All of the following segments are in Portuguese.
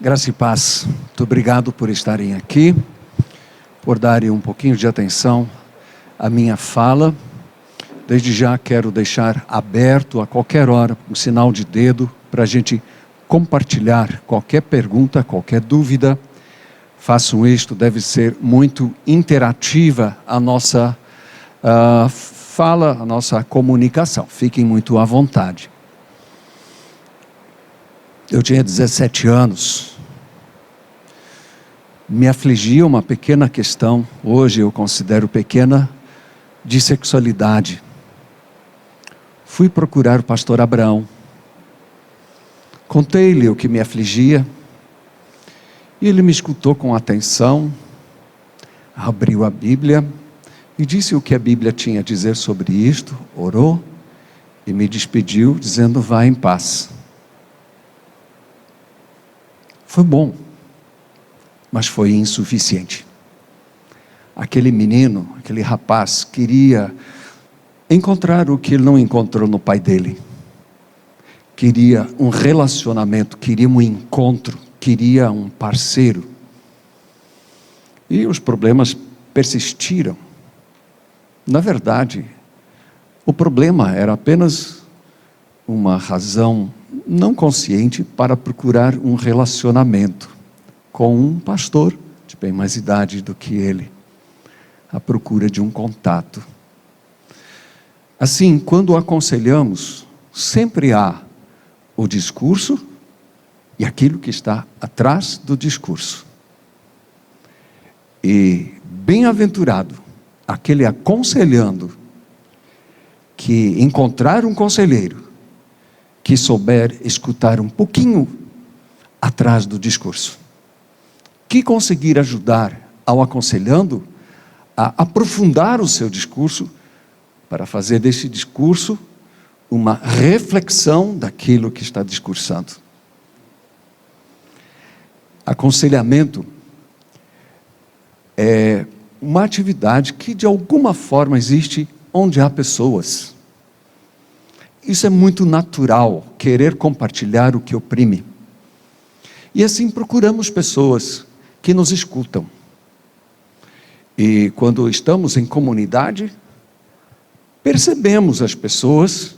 Graça e paz. Muito obrigado por estarem aqui, por darem um pouquinho de atenção à minha fala. Desde já quero deixar aberto a qualquer hora um sinal de dedo para a gente compartilhar qualquer pergunta, qualquer dúvida. Façam isto, deve ser muito interativa a nossa fala, a nossa comunicação. Fiquem muito à vontade. Eu tinha 17 anos, me afligia uma pequena questão, hoje eu considero pequena, de sexualidade. Fui procurar o pastor Abraão, contei-lhe o que me afligia, e ele me escutou com atenção, abriu a Bíblia, e disse o que a Bíblia tinha a dizer sobre isto, orou, e me despediu dizendo, vá em paz. Foi bom, mas foi insuficiente. Aquele menino, aquele rapaz, queria encontrar o que ele não encontrou no pai dele. Queria um relacionamento, queria um encontro, queria um parceiro. E os problemas persistiram. Na verdade, o problema era apenas uma razão não consciente para procurar um relacionamento com um pastor de bem mais idade do que ele, à procura de um contato. Assim, quando aconselhamos, sempre há o discurso e aquilo que está atrás do discurso. E bem-aventurado aquele aconselhando que encontrar um conselheiro que souber escutar um pouquinho atrás do discurso, que conseguir ajudar ao aconselhando a aprofundar o seu discurso, para fazer desse discurso uma reflexão daquilo que está discursando. Aconselhamento é uma atividade que de alguma forma existe onde há pessoas. Isso é muito natural, querer compartilhar o que oprime. E assim procuramos pessoas que nos escutam. E quando estamos em comunidade, percebemos as pessoas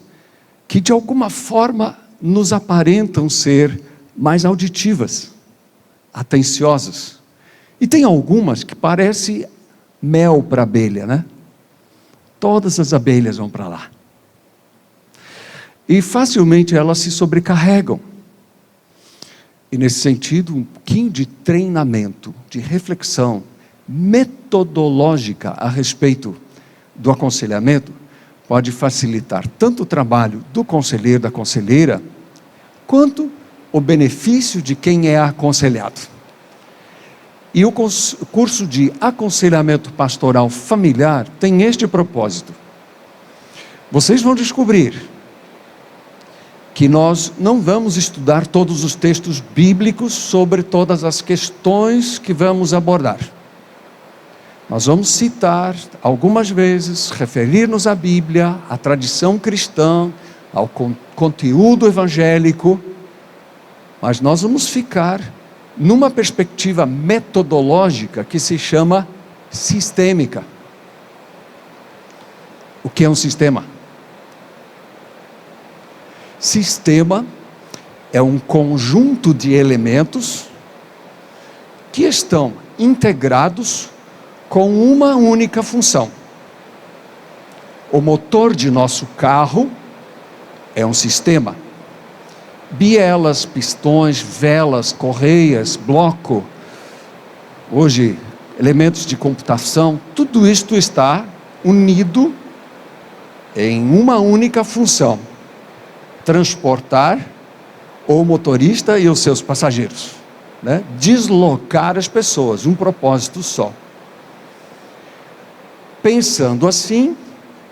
que de alguma forma nos aparentam ser mais auditivas, atenciosas. E tem algumas que parecem mel para abelha, né? Todas as abelhas vão para lá. E facilmente elas se sobrecarregam. E nesse sentido, um pouquinho de treinamento, de reflexão metodológica a respeito do aconselhamento, pode facilitar tanto o trabalho do conselheiro, da conselheira, quanto o benefício de quem é aconselhado. E o curso de aconselhamento pastoral familiar tem este propósito. Vocês vão descobrir que nós não vamos estudar todos os textos bíblicos sobre todas as questões que vamos abordar. Nós vamos citar algumas vezes, referir-nos à Bíblia, à tradição cristã, ao conteúdo evangélico, mas nós vamos ficar numa perspectiva metodológica que se chama sistêmica. O que é um sistema? Sistema é um conjunto de elementos que estão integrados com uma única função. O motor de nosso carro é um sistema. Bielas, pistões, velas, correias, bloco, hoje elementos de computação, tudo isto está unido em uma única função: transportar o motorista e os seus passageiros, né? Deslocar as pessoas, um propósito só. Pensando assim,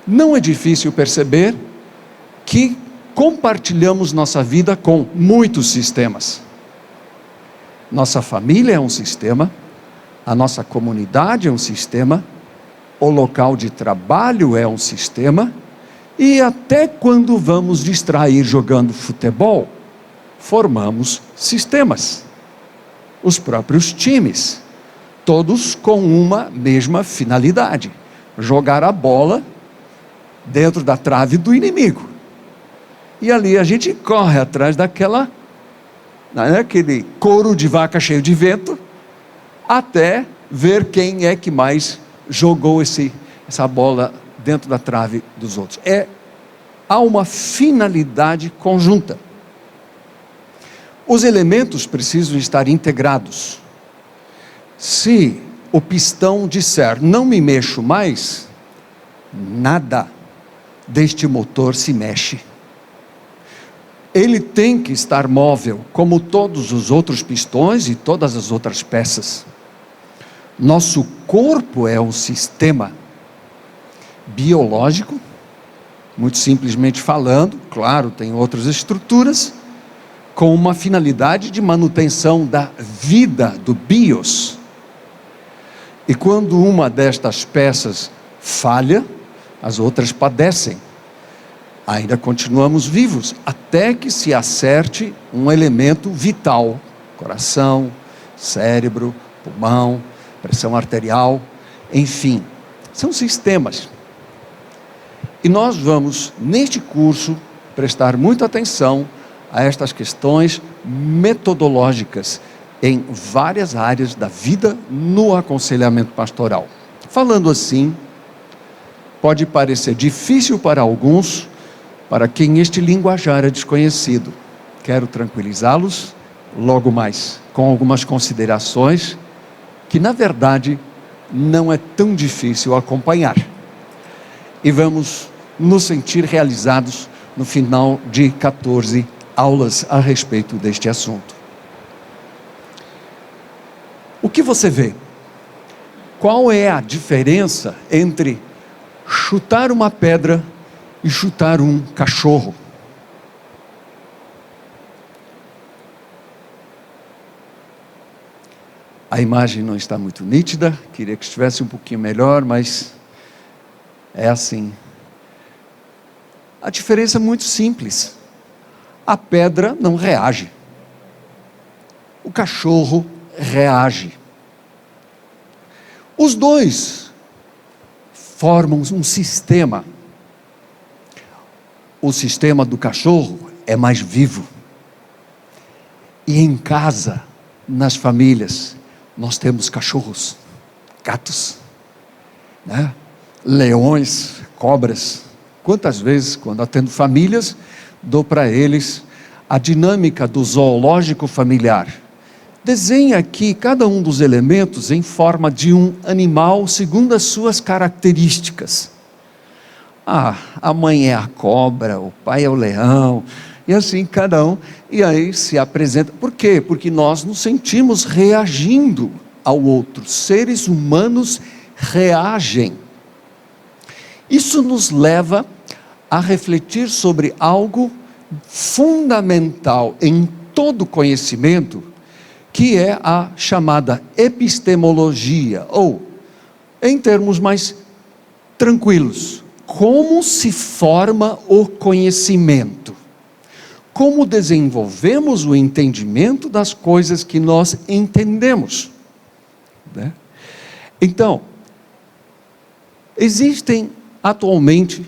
não é difícil perceber que compartilhamos nossa vida com muitos sistemas. Nossa família é um sistema, a nossa comunidade é um sistema, o local de trabalho é um sistema, e até quando vamos distrair jogando futebol, formamos sistemas. os próprios times, todos com uma mesma finalidade: jogar a bola dentro da trave do inimigo. E ali a gente corre atrás aquele couro de vaca cheio de vento, até ver quem é que mais jogou essa bola dentro da trave dos outros. Há uma finalidade conjunta. Os elementos precisam estar integrados. Se o pistão disser, não me mexo mais, nada deste motor se mexe. Ele tem que estar móvel, como todos os outros pistões e todas as outras peças. Nosso corpo é um sistema biológico, muito simplesmente falando, claro, tem outras estruturas, com uma finalidade de manutenção da vida, do bios. E quando uma destas peças falha, as outras padecem. Ainda continuamos vivos, até que se acerte um elemento vital: coração, cérebro, pulmão, pressão arterial, enfim, são sistemas. E nós vamos, neste curso, prestar muita atenção a estas questões metodológicas em várias áreas da vida no aconselhamento pastoral. Falando assim, pode parecer difícil para alguns, para quem este linguajar é desconhecido. Quero tranquilizá-los logo mais, com algumas considerações que na verdade não é tão difícil acompanhar. E vamos nos sentir realizados no final de 14 aulas a respeito deste assunto. O que você vê? Qual é a diferença entre chutar uma pedra e chutar um cachorro? A imagem não está muito nítida, queria que estivesse um pouquinho melhor, mas é assim. A diferença é muito simples. A pedra não reage. O cachorro reage. Os dois formam um sistema. O sistema do cachorro é mais vivo. E em casa, nas famílias, nós temos cachorros, gatos, né? Leões, cobras. Quantas vezes, quando atendo famílias, dou para eles a dinâmica do zoológico familiar. Desenha aqui cada um dos elementos em forma de um animal segundo as suas características. A mãe é a cobra, o pai é o leão, e assim cada um, e aí se apresenta. Por quê? Porque nós nos sentimos reagindo ao outro. Seres humanos reagem. Isso nos leva a refletir sobre algo fundamental em todo conhecimento, que é a chamada epistemologia, ou, em termos mais tranquilos, como se forma o conhecimento. Como desenvolvemos o entendimento das coisas que nós entendemos, né? Então, existem atualmente,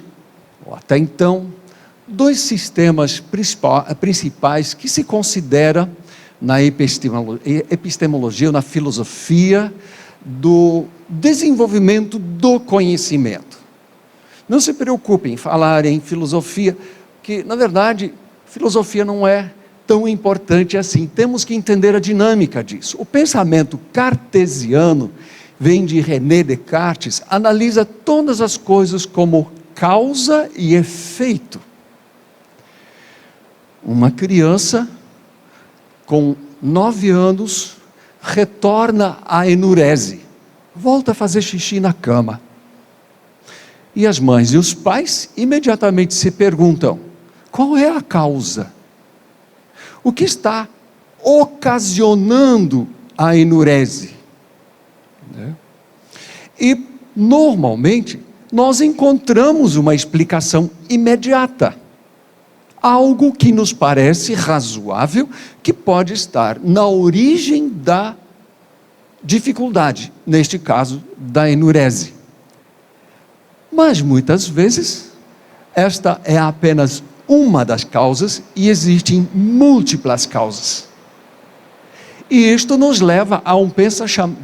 ou até então, dois sistemas principais que se considera na epistemologia, ou na filosofia do desenvolvimento do conhecimento. Não se preocupem em falar em filosofia, que na verdade filosofia não é tão importante assim. Temos que entender a dinâmica disso. O pensamento cartesiano vem de René Descartes, analisa todas as coisas como causa e efeito. Uma criança com 9 anos retorna à enurese, volta a fazer xixi na cama. E as mães e os pais imediatamente se perguntam: qual é a causa? O que está ocasionando a enurese? E normalmente nós encontramos uma explicação imediata. algo que nos parece razoável, que pode estar na origem da dificuldade, neste caso, da enurese. Mas muitas vezes, esta é apenas uma das causas e existem múltiplas causas. E isto nos leva a um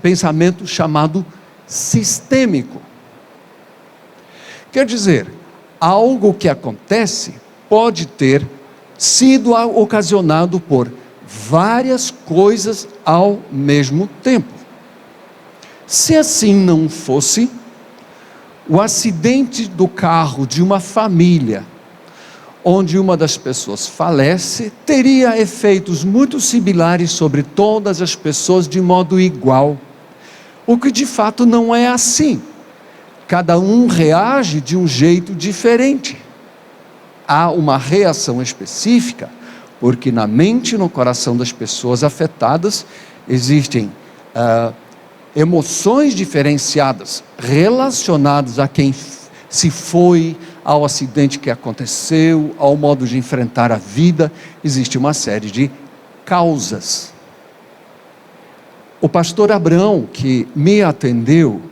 pensamento chamado sistêmico. Quer dizer, algo que acontece pode ter sido ocasionado por várias coisas ao mesmo tempo. Se assim não fosse, o acidente do carro de uma família, onde uma das pessoas falece, teria efeitos muito similares sobre todas as pessoas de modo igual. O que de fato não é assim. Cada um reage de um jeito diferente. Há uma reação específica, porque na mente e no coração das pessoas afetadas existem emoções diferenciadas, relacionadas a quem se foi, ao acidente que aconteceu, ao modo de enfrentar a vida. Existe uma série de causas. O pastor Abrão, que me atendeu,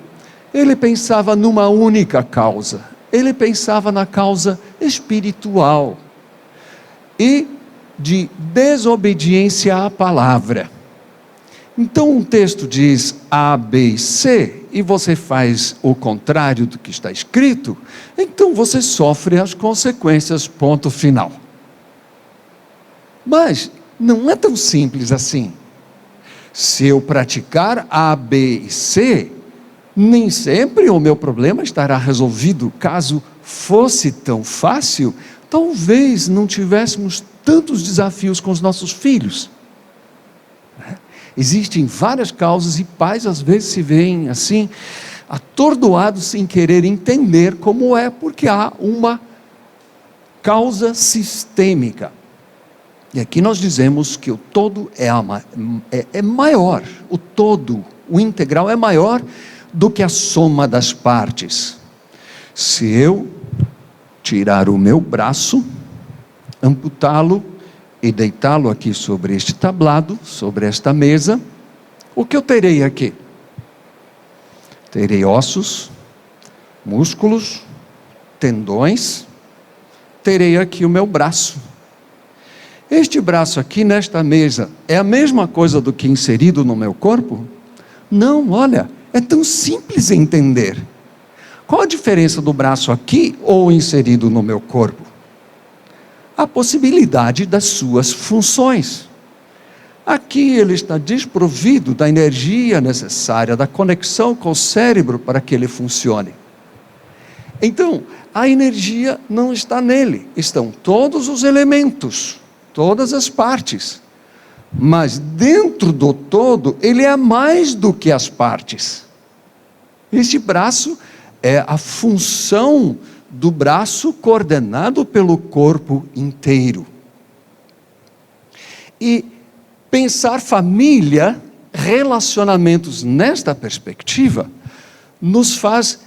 ele pensava numa única causa. Ele pensava na causa espiritual e de desobediência à palavra. Então um texto diz A, B e C, e você faz o contrário do que está escrito, então você sofre as consequências, ponto final. Mas não é tão simples assim. Se eu praticar A, B e C, nem sempre o meu problema estará resolvido. Caso fosse tão fácil, talvez não tivéssemos tantos desafios com os nossos filhos. Existem várias causas e pais às vezes se veem assim, atordoados sem querer entender como é, porque há uma causa sistêmica. E aqui nós dizemos que o todo é maior, o todo, o integral é maior do que a soma das partes. Se eu tirar o meu braço, amputá-lo e deitá-lo aqui sobre este tablado, sobre esta mesa, o que eu terei aqui? Terei ossos, músculos, tendões, terei aqui o meu braço. Este braço aqui nesta mesa é a mesma coisa do que inserido no meu corpo? Não, olha, é tão simples entender. Qual a diferença do braço aqui ou inserido no meu corpo? A possibilidade das suas funções. Aqui ele está desprovido da energia necessária, da conexão com o cérebro para que ele funcione. Então, a energia não está nele, estão todos os elementos, todas as partes. Mas dentro do todo, ele é mais do que as partes. Este braço é a função do braço coordenado pelo corpo inteiro. E pensar família, relacionamentos nesta perspectiva, nos faz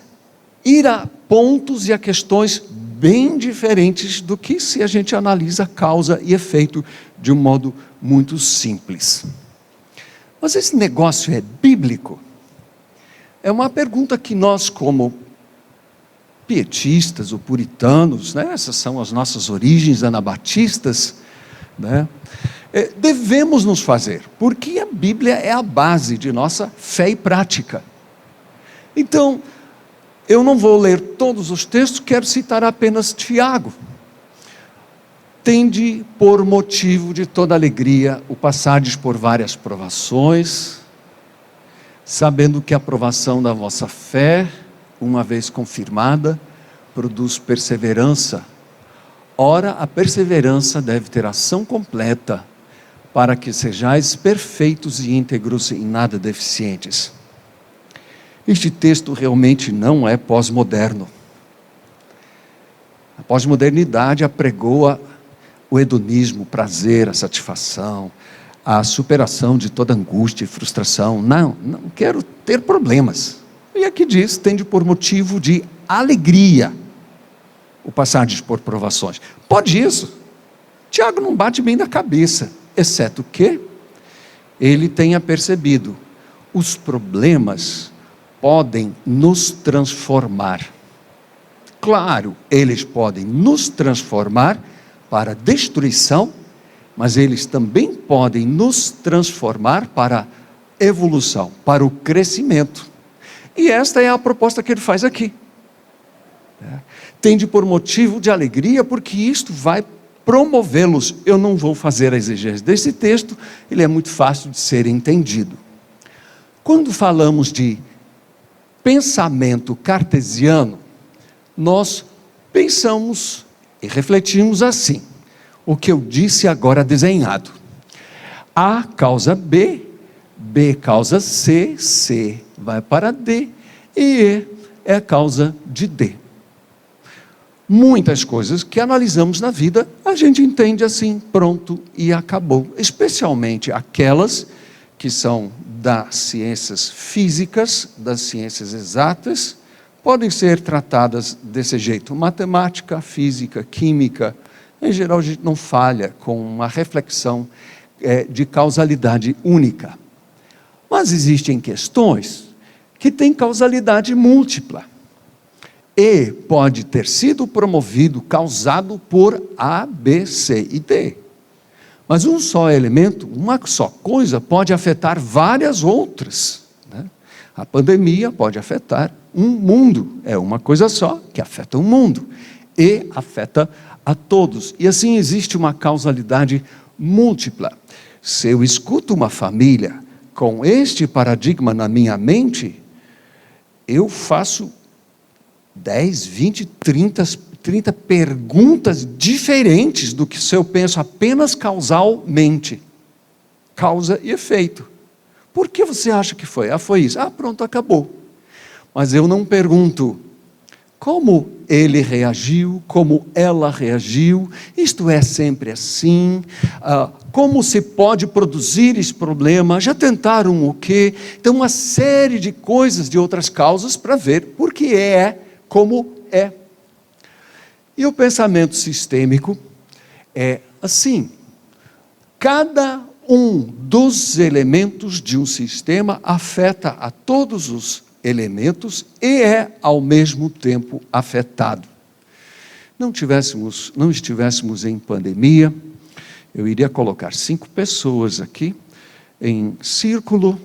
ir a pontos e a questões bem diferentes do que se a gente analisa causa e efeito de um modo muito simples. Mas esse negócio é bíblico? É uma pergunta que nós, como pietistas ou puritanos, né? Essas são as nossas origens anabatistas, né? Devemos nos fazer, porque a Bíblia é a base de nossa fé e prática. Então, eu não vou ler todos os textos, quero citar apenas Tiago. Tende por motivo de toda alegria o passardes por várias provações, sabendo que a provação da vossa fé, uma vez confirmada, produz perseverança. Ora, a perseverança deve ter ação completa, para que sejais perfeitos e íntegros, em nada deficientes. Este texto realmente não é pós-moderno. A pós-modernidade apregoa o hedonismo, o prazer, a satisfação, a superação de toda angústia e frustração. Não quero ter problemas. E aqui diz, tende por motivo de alegria o passardes por provações. Pode isso? Tiago não bate bem na cabeça, exceto que ele tenha percebido, os problemas podem nos transformar. Claro, eles podem nos transformar para a destruição, mas eles também podem nos transformar para a evolução, para o crescimento. E esta é a proposta que ele faz aqui. Tende por motivo de alegria, porque isto vai promovê-los. Eu não vou fazer a exegese desse texto, ele é muito fácil de ser entendido. Quando falamos de pensamento cartesiano, nós pensamos e refletimos assim, o que eu disse agora desenhado. A causa B, B causa C, C vai para D, e E é a causa de D. Muitas coisas que analisamos na vida, a gente entende assim, pronto e acabou. Especialmente aquelas que são das ciências físicas, das ciências exatas, podem ser tratadas desse jeito. Matemática, física, química, em geral a gente não falha com uma reflexão de causalidade única. Mas existem questões que têm causalidade múltipla. E pode ter sido promovido, causado por A, B, C e D. Mas um só elemento, uma só coisa, pode afetar várias outras. Né? A pandemia pode afetar um mundo, é uma coisa só que afeta o mundo. E afeta a todos. E assim existe uma causalidade múltipla. Se eu escuto uma família com este paradigma na minha mente, eu faço 10, 20, 30 perguntas diferentes do que se eu penso apenas causalmente. Causa e efeito. Por que você acha que foi? Ah, foi isso. Ah, pronto, acabou. Mas eu não pergunto como ele reagiu, como ela reagiu, isto é sempre assim, como se pode produzir esse problema, já tentaram o quê? Então uma série de coisas, de outras causas para ver por que é como é. E o pensamento sistêmico é assim, cada um dos elementos de um sistema afeta a todos os elementos e é ao mesmo tempo afetado. Não estivéssemos em pandemia, eu iria colocar 5 pessoas aqui em círculo,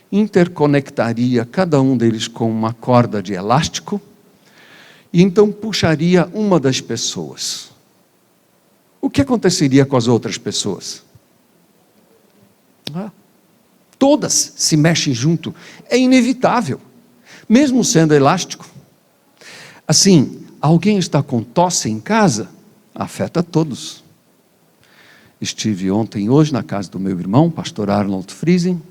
interconectaria cada um deles com uma corda de elástico e então puxaria uma das pessoas. O que aconteceria com as outras pessoas? Todas se mexem junto, é inevitável. Mesmo sendo elástico. Assim, alguém está com tosse em casa, afeta todos. Estive ontem e hoje na casa do meu irmão, pastor Arnold Friesen,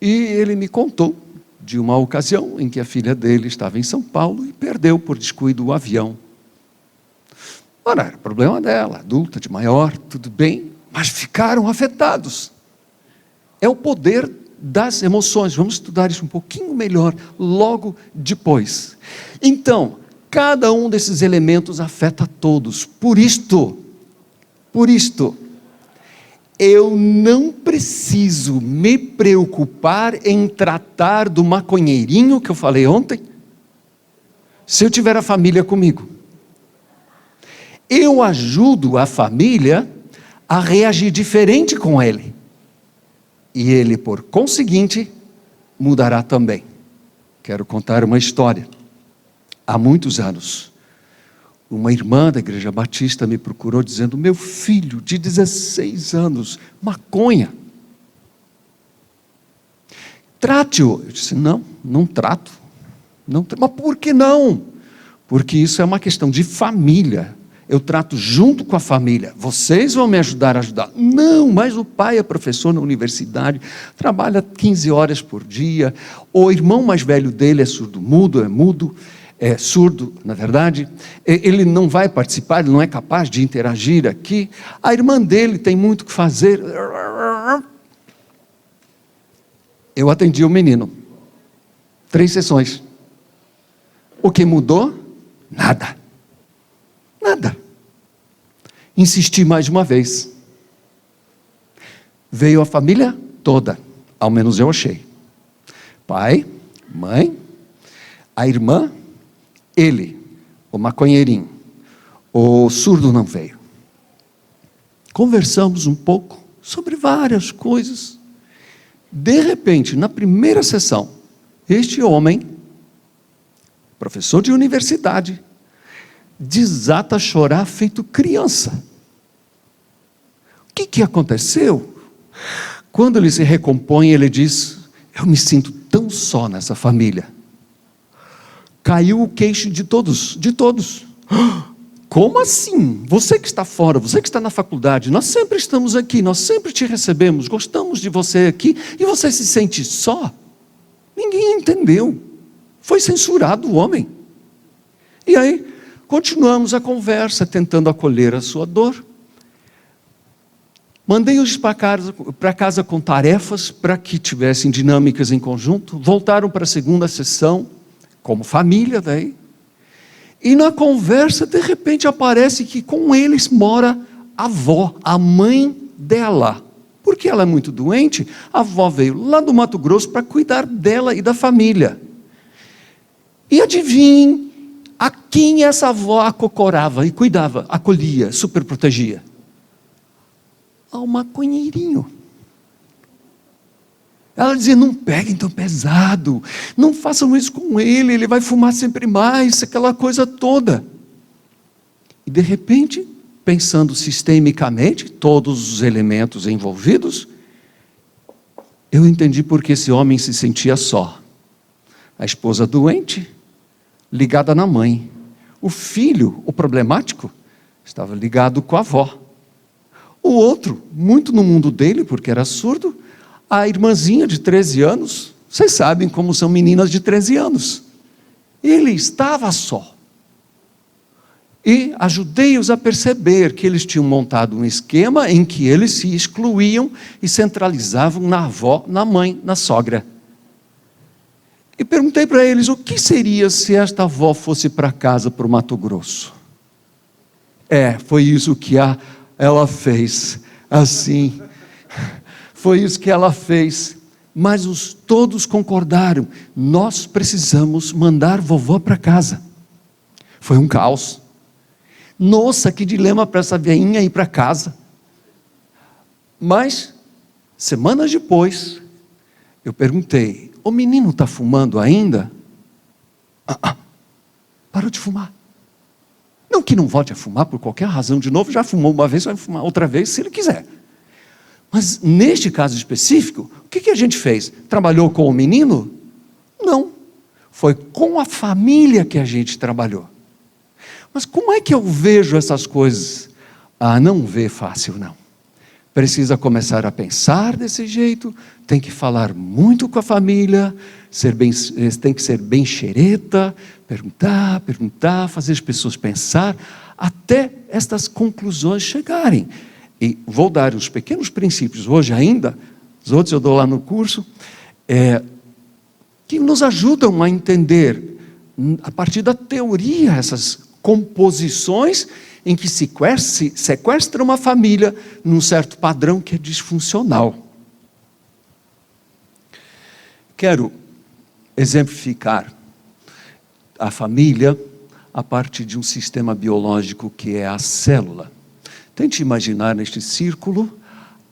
e ele me contou de uma ocasião em que a filha dele estava em São Paulo e perdeu por descuido o avião. Ora, era problema dela, adulta, de maior, tudo bem, mas ficaram afetados. É o poder das emoções. Vamos estudar isso um pouquinho melhor logo depois. Então, cada um desses elementos afeta todos. Por isto, eu não preciso me preocupar em tratar do maconheirinho que eu falei ontem, se eu tiver a família comigo. Eu ajudo a família a reagir diferente com ele. E ele, por conseguinte, mudará também. Quero contar uma história. Há muitos anos, uma irmã da Igreja Batista me procurou dizendo, meu filho de 16 anos, maconha. Trate-o. Eu disse, não trato. Mas por que não? Porque isso é uma questão de família. Eu trato junto com a família, vocês vão me ajudar a ajudar. Não, mas o pai é professor na universidade, trabalha 15 horas por dia, o irmão mais velho dele é surdo, é surdo, na verdade, ele não vai participar, ele não é capaz de interagir aqui, a irmã dele tem muito o que fazer. Eu atendi o menino, 3 sessões. O que mudou? Nada. Insisti mais uma vez. Veio a família toda, ao menos eu achei. Pai, mãe, a irmã, ele, o maconheirinho. O surdo não veio. Conversamos um pouco sobre várias coisas. De repente, na primeira sessão, este homem, professor de universidade, desata a chorar feito criança. O que aconteceu? Quando ele se recompõe, ele diz: eu me sinto tão só nessa família. Caiu o queixo de todos, de todos. Como assim? Você que está fora, você que está na faculdade, nós sempre estamos aqui, nós sempre te recebemos, gostamos de você aqui, e você se sente só? Ninguém entendeu. Foi censurado o homem. E aí, continuamos a conversa, tentando acolher a sua dor. Mandei-os para casa com tarefas, para que tivessem dinâmicas em conjunto. Voltaram para a segunda sessão, como família daí. E na conversa, de repente, aparece que com eles mora a avó, a mãe dela. Porque ela é muito doente, a avó veio lá do Mato Grosso para cuidar dela e da família. E adivinhem a quem essa avó acocorava e cuidava, acolhia, super protegia? Ao maconheirinho. Ela dizia: não peguem tão pesado, não façam isso com ele vai fumar sempre mais, aquela coisa toda. E de repente, pensando sistemicamente, todos os elementos envolvidos, eu entendi porque esse homem se sentia só. A esposa doente, ligada na mãe. O filho, o problemático, estava ligado com a avó. O outro, muito no mundo dele, porque era surdo, a irmãzinha de 13 anos, vocês sabem como são meninas de 13 anos. Ele estava só. E ajudei-os a perceber que eles tinham montado um esquema em que eles se excluíam e centralizavam na avó, na mãe, na sogra. E perguntei para eles: o que seria se esta avó fosse para casa, para o Mato Grosso? Foi isso que ela fez, assim, foi isso que ela fez, mas todos concordaram, nós precisamos mandar vovó para casa. Foi um caos. Nossa, que dilema para essa veinha ir para casa. Mas, semanas depois, eu perguntei: o menino está fumando ainda? Parou de fumar. Não que não volte a fumar por qualquer razão de novo, já fumou uma vez, vai fumar outra vez se ele quiser. Mas neste caso específico, o que a gente fez? Trabalhou com o menino? Não. Foi com a família que a gente trabalhou. Mas como é que eu vejo essas coisas? Não vê fácil não. Precisa começar a pensar desse jeito, tem que falar muito com a família, tem que ser bem xereta, perguntar, fazer as pessoas pensar, até estas conclusões chegarem. E vou dar os pequenos princípios hoje ainda, os outros eu dou lá no curso, que nos ajudam a entender, a partir da teoria, essas composições em que se sequestra uma família num certo padrão que é disfuncional. Quero exemplificar a família a partir de um sistema biológico que é a célula. Tente imaginar neste círculo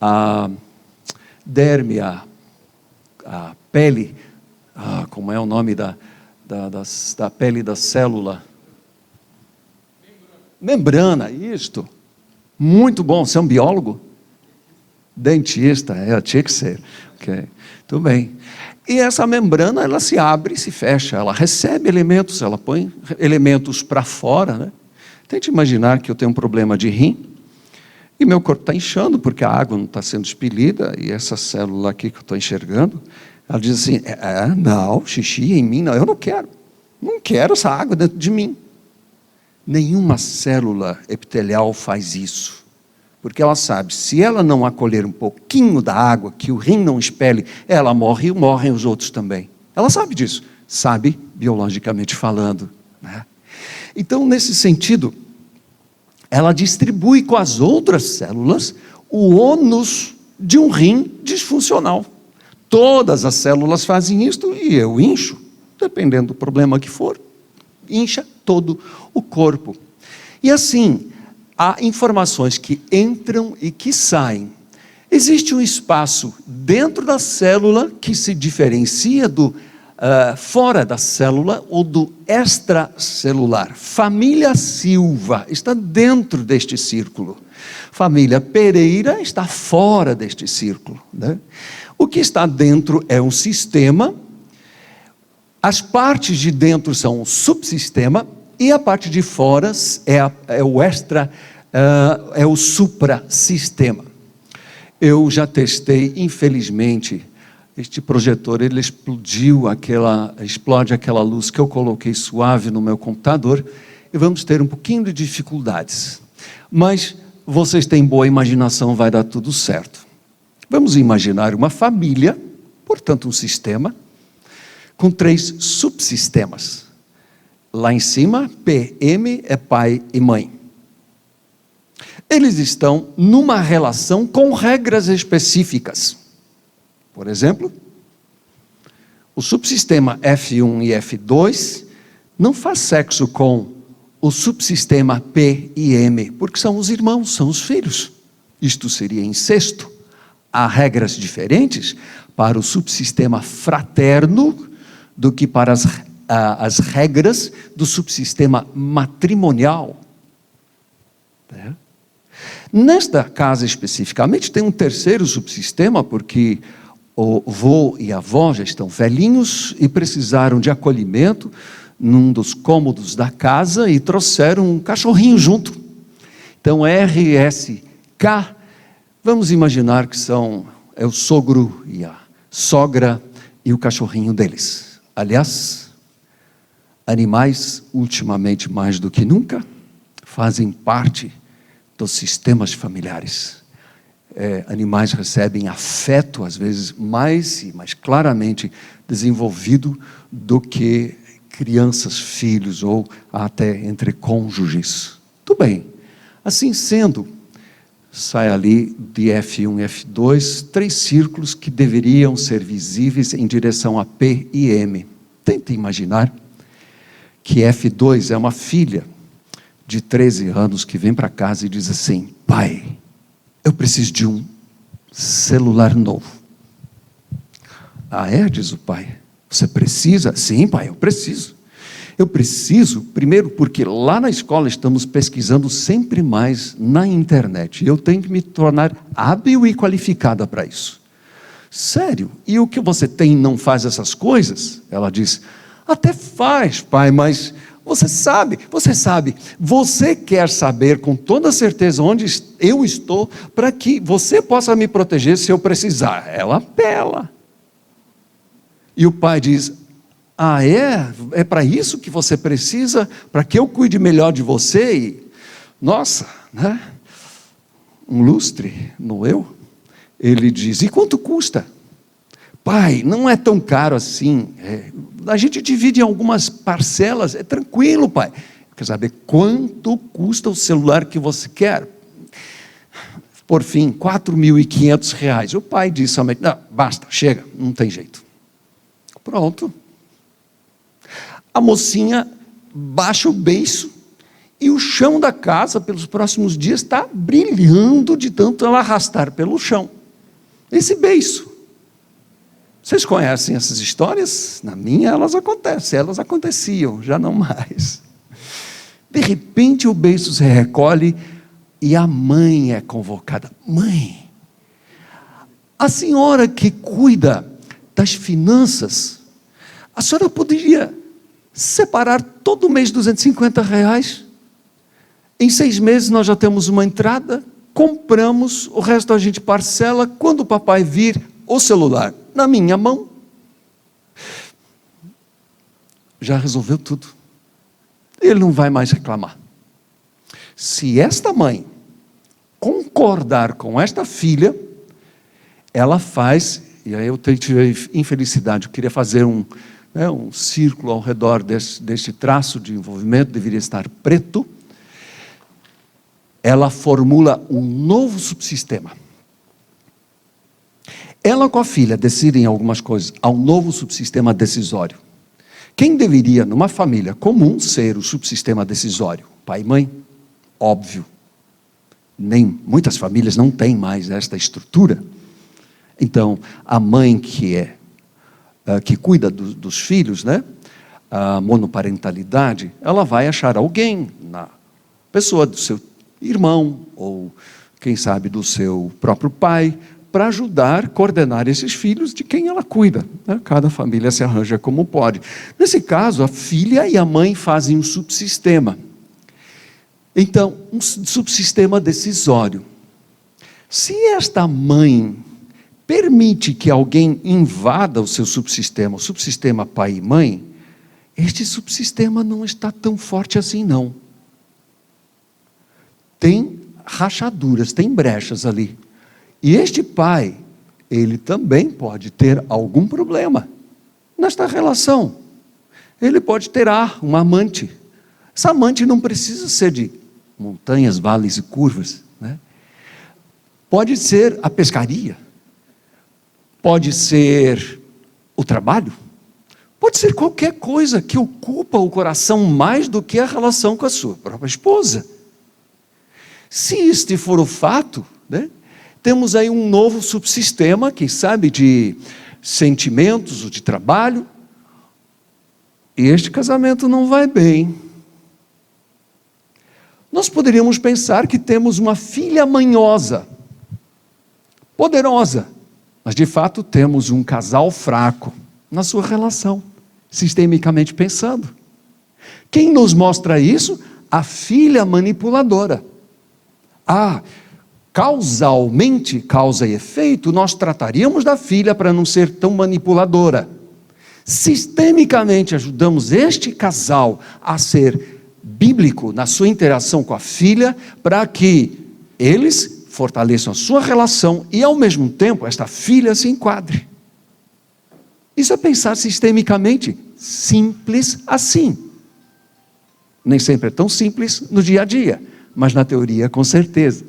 a derme, a pele, como é o nome da pele da célula? Membrana, isto. Muito bom, você é um biólogo? Dentista, tinha que ser. Okay. Tudo bem. E essa membrana, ela se abre e se fecha, ela recebe elementos, ela põe elementos para fora, né? Tente imaginar que eu tenho um problema de rim, e meu corpo está inchando, porque a água não está sendo expelida, e essa célula aqui que eu estou enxergando, ela diz assim: não, xixi em mim, não, eu não quero essa água dentro de mim. Nenhuma célula epitelial faz isso, porque ela sabe, se ela não acolher um pouquinho da água, que o rim não expele, ela morre e morrem os outros também. Ela sabe disso, sabe biologicamente falando, né? Então, nesse sentido, ela distribui com as outras células o ônus de um rim disfuncional. Todas as células fazem isto e eu incho, dependendo do problema que for, incha todo o corpo. E assim, há informações que entram e que saem. Existe um espaço dentro da célula que se diferencia do fora da célula ou do extracelular. Família Silva está dentro deste círculo. Família Pereira está fora deste círculo, né? O que está dentro é um sistema, as partes de dentro são um subsistema e a parte de fora é o suprasistema. Eu já testei, infelizmente, este projetor, ele explode aquela luz que eu coloquei suave no meu computador e vamos ter um pouquinho de dificuldades. Mas vocês têm boa imaginação, vai dar tudo certo. Vamos imaginar uma família, portanto um sistema, com 3 subsistemas. Lá em cima, PM é pai e mãe. Eles estão numa relação com regras específicas. Por exemplo, o subsistema F1 e F2 não faz sexo com o subsistema P e M, porque são os irmãos, são os filhos. Isto seria incesto. Há regras diferentes para o subsistema fraterno do que para as regras do subsistema matrimonial. Nesta casa especificamente tem um terceiro subsistema, porque o vô e a avó já estão velhinhos e precisaram de acolhimento num dos cômodos da casa e trouxeram um cachorrinho junto. Então RSK, vamos imaginar que é o sogro e a sogra e o cachorrinho deles. Aliás, animais, ultimamente mais do que nunca, fazem parte dos sistemas familiares. Animais recebem afeto, às vezes mais claramente desenvolvido do que crianças, filhos ou até entre cônjuges. Tudo bem. Assim sendo, sai ali de F1 e F2, 3 círculos que deveriam ser visíveis em direção a P e M. Tente imaginar que F2 é uma filha de 13 anos que vem para casa e diz assim: pai, eu preciso de um celular novo. Ah, diz o pai, você precisa? Sim, pai, eu preciso. Eu preciso, primeiro, porque lá na escola estamos pesquisando sempre mais na internet. E eu tenho que me tornar hábil e qualificada para isso. Sério? E o que você tem não faz essas coisas? Ela diz, até faz, pai, mas você sabe, você quer saber com toda certeza onde eu estou para que você possa me proteger se eu precisar. Ela apela. E o pai diz, ah, é para isso que você precisa? Para que eu cuide melhor de você? E, nossa, né? Um lustre no eu. Ele diz, e quanto custa? Pai, não é tão caro assim. A gente divide em algumas parcelas, é tranquilo, pai. Quer saber quanto custa o celular que você quer? Por fim, R$ 4.500. O pai disse somente, não, basta, chega, não tem jeito. Pronto. A mocinha baixa o beiço e o chão da casa, pelos próximos dias, está brilhando de tanto ela arrastar pelo chão. Esse beiço. Vocês conhecem essas histórias? Na minha elas aconteciam, já não mais. De repente o beiço se recolhe e a mãe é convocada. Mãe, a senhora que cuida das finanças, a senhora poderia separar todo mês R$250? Em 6 meses nós já temos uma entrada, compramos, o resto a gente parcela, quando o papai vir, o celular na minha mão, já resolveu tudo. Ele não vai mais reclamar. Se esta mãe concordar com esta filha, ela faz, e aí eu tive a infelicidade, eu queria fazer um círculo ao redor deste traço de envolvimento, deveria estar preto. ela formula um novo subsistema. Ela com a filha decidem algumas coisas, há um novo subsistema decisório. Quem deveria, numa família comum, ser o subsistema decisório? Pai e mãe? Óbvio. Muitas famílias não têm mais esta estrutura. Então, a mãe que cuida dos filhos, né? A monoparentalidade, ela vai achar alguém, na pessoa do seu irmão, ou quem sabe do seu próprio pai, para ajudar a coordenar esses filhos de quem ela cuida, né? Cada família se arranja como pode. Nesse caso, a filha e a mãe fazem um subsistema. Então, um subsistema decisório. Se esta mãe permite que alguém invada o seu subsistema, o subsistema pai e mãe, este subsistema não está tão forte assim não. Tem rachaduras, tem brechas ali. E este pai, ele também pode ter algum problema nesta relação. Ele pode ter uma amante. Essa amante não precisa ser de montanhas, vales e curvas, né? Pode ser a pescaria, pode ser o trabalho, pode ser qualquer coisa que ocupa o coração mais do que a relação com a sua própria esposa. Se este for o fato, né, temos aí um novo subsistema, quem sabe de sentimentos ou de trabalho, e este casamento não vai bem. Nós poderíamos pensar que temos uma filha manhosa, poderosa, mas de fato temos um casal fraco na sua relação, sistemicamente pensando. Quem nos mostra isso? A filha manipuladora. Causalmente, causa e efeito, nós trataríamos da filha para não ser tão manipuladora. Sistemicamente ajudamos este casal a ser bíblico na sua interação com a filha, para que eles fortaleçam a sua relação e ao mesmo tempo esta filha se enquadre. Isso é pensar sistemicamente, simples assim. Nem sempre é tão simples no dia a dia, mas na teoria com certeza.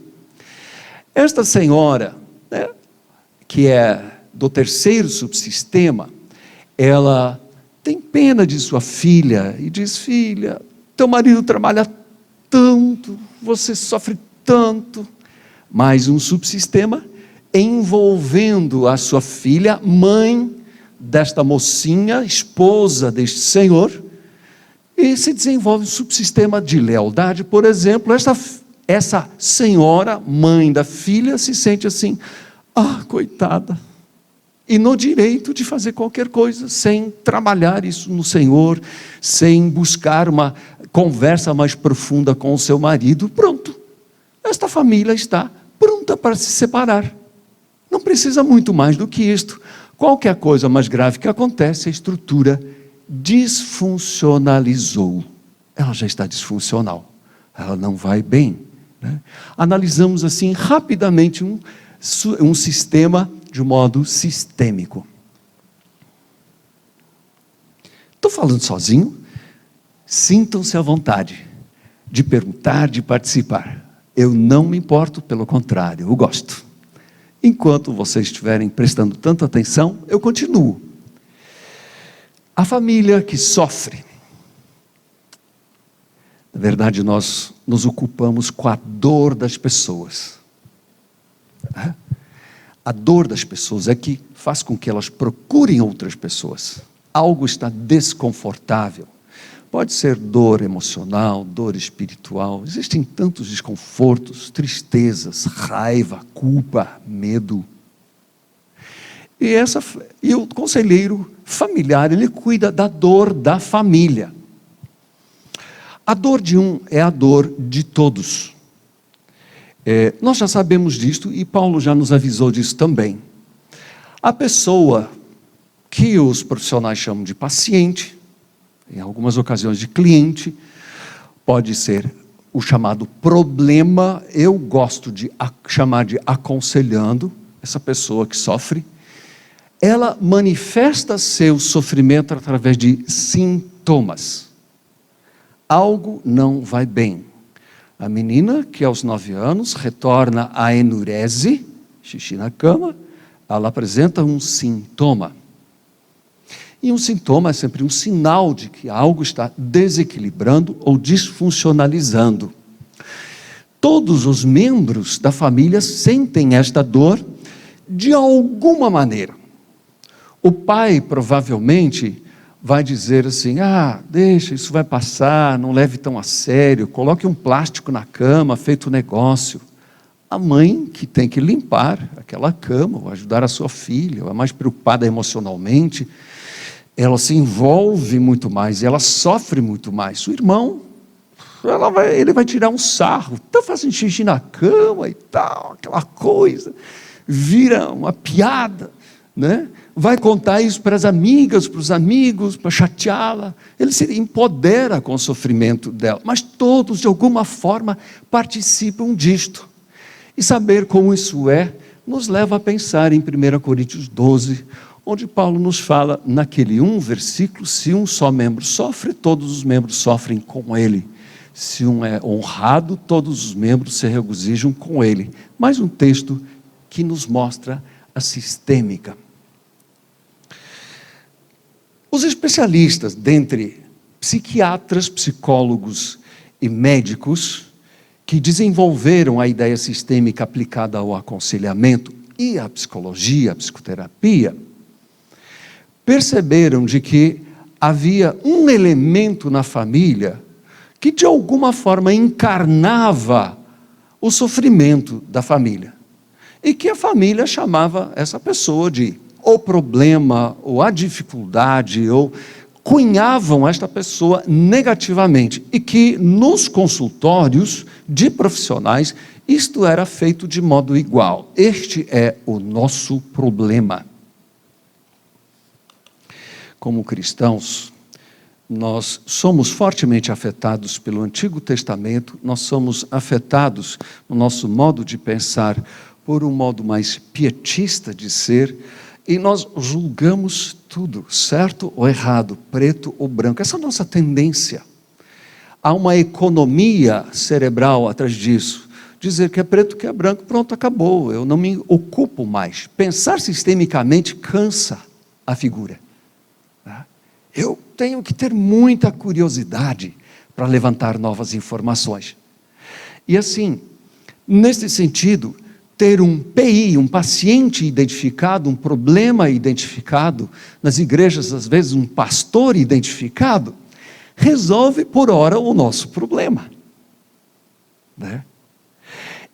Esta senhora, né, que é do terceiro subsistema, ela tem pena de sua filha e diz: filha, teu marido trabalha tanto, você sofre tanto. Mais um subsistema envolvendo a sua filha, mãe desta mocinha, esposa deste senhor, e se desenvolve um subsistema de lealdade. Por exemplo, essa senhora, mãe da filha, se sente assim: coitada, e no direito de fazer qualquer coisa, sem trabalhar isso no Senhor, sem buscar uma conversa mais profunda com o seu marido. Pronto, esta família está pronta para se separar. Não precisa muito mais do que isto. Qualquer coisa mais grave que acontece, a estrutura disfuncionalizou. Ela já está disfuncional, ela não vai bem, né? Analisamos assim rapidamente um sistema de um modo sistêmico. Estou falando sozinho? Sintam-se à vontade de perguntar, de participar. Eu não me importo, pelo contrário, eu gosto. Enquanto vocês estiverem prestando tanta atenção, eu continuo. A família que sofre. Na verdade, nós nos ocupamos com a dor das pessoas. A dor das pessoas é que faz com que elas procurem outras pessoas. Algo está desconfortável. Pode ser dor emocional, dor espiritual. Existem tantos desconfortos, tristezas, raiva, culpa, medo. E o conselheiro familiar, ele cuida da dor da família. A dor de um é a dor de todos. Nós já sabemos disto e Paulo já nos avisou disso também. A pessoa que os profissionais chamam de paciente, em algumas ocasiões de cliente, pode ser o chamado problema. Eu gosto de chamar de aconselhando essa pessoa que sofre. Ela manifesta seu sofrimento através de sintomas. Algo não vai bem. A menina, que aos 9 anos, retorna à enurese, xixi na cama, ela apresenta um sintoma. E um sintoma é sempre um sinal de que algo está desequilibrando ou disfuncionalizando. Todos os membros da família sentem esta dor de alguma maneira. O pai provavelmente vai dizer assim, deixa, isso vai passar, não leve tão a sério, coloque um plástico na cama, feito negócio. A mãe, que tem que limpar aquela cama, ou ajudar a sua filha, é mais preocupada emocionalmente, ela se envolve muito mais, ela sofre muito mais. O irmão, ele vai tirar um sarro, está fazendo xixi na cama e tal, aquela coisa, vira uma piada, né? Vai contar isso para as amigas, para os amigos, para chateá-la. Ele se empodera com o sofrimento dela, mas todos de alguma forma participam disto. E saber como isso nos leva a pensar em 1 Coríntios 12, onde Paulo nos fala naquele versículo, se um só membro sofre, todos os membros sofrem com ele. Se um é honrado, todos os membros se regozijam com ele. Mais um texto que nos mostra a sistêmica. Os especialistas, dentre psiquiatras, psicólogos e médicos, que desenvolveram a ideia sistêmica aplicada ao aconselhamento e à psicologia, à psicoterapia, perceberam de que havia um elemento na família que de alguma forma encarnava o sofrimento da família. E que a família chamava essa pessoa de o problema, ou a dificuldade, ou cunhavam esta pessoa negativamente. E que nos consultórios de profissionais, isto era feito de modo igual. Este é o nosso problema. Como cristãos, nós somos fortemente afetados pelo Antigo Testamento, nós somos afetados no nosso modo de pensar por um modo mais pietista de ser, e nós julgamos tudo, certo ou errado, preto ou branco. Essa é a nossa tendência. Há uma economia cerebral atrás disso. Dizer que é preto, que é branco, pronto, acabou, eu não me ocupo mais. Pensar sistemicamente cansa a figura. Eu tenho que ter muita curiosidade para levantar novas informações. E assim, nesse sentido, ter um PI, um paciente identificado, um problema identificado, nas igrejas às vezes um pastor identificado, resolve por hora o nosso problema. Né?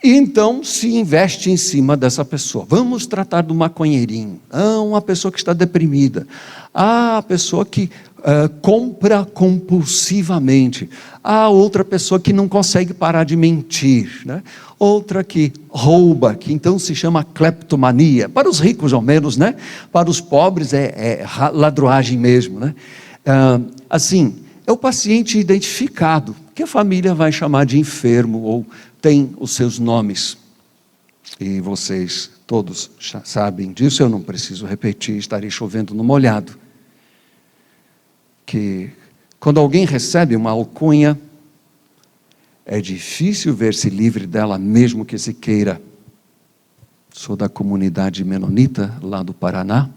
E então se investe em cima dessa pessoa. Vamos tratar do maconheirinho, uma pessoa que está deprimida, a pessoa que compra compulsivamente, outra pessoa que não consegue parar de mentir, né? Outra que rouba, que então se chama cleptomania, para os ricos ao menos, né? Para os pobres é ladroagem mesmo, né? Assim, é o paciente identificado, que a família vai chamar de enfermo, ou tem os seus nomes, e vocês todos sabem disso, eu não preciso repetir, estarei chovendo no molhado, que quando alguém recebe uma alcunha, é difícil ver-se livre dela, mesmo que se queira. Sou da comunidade menonita, lá do Paraná,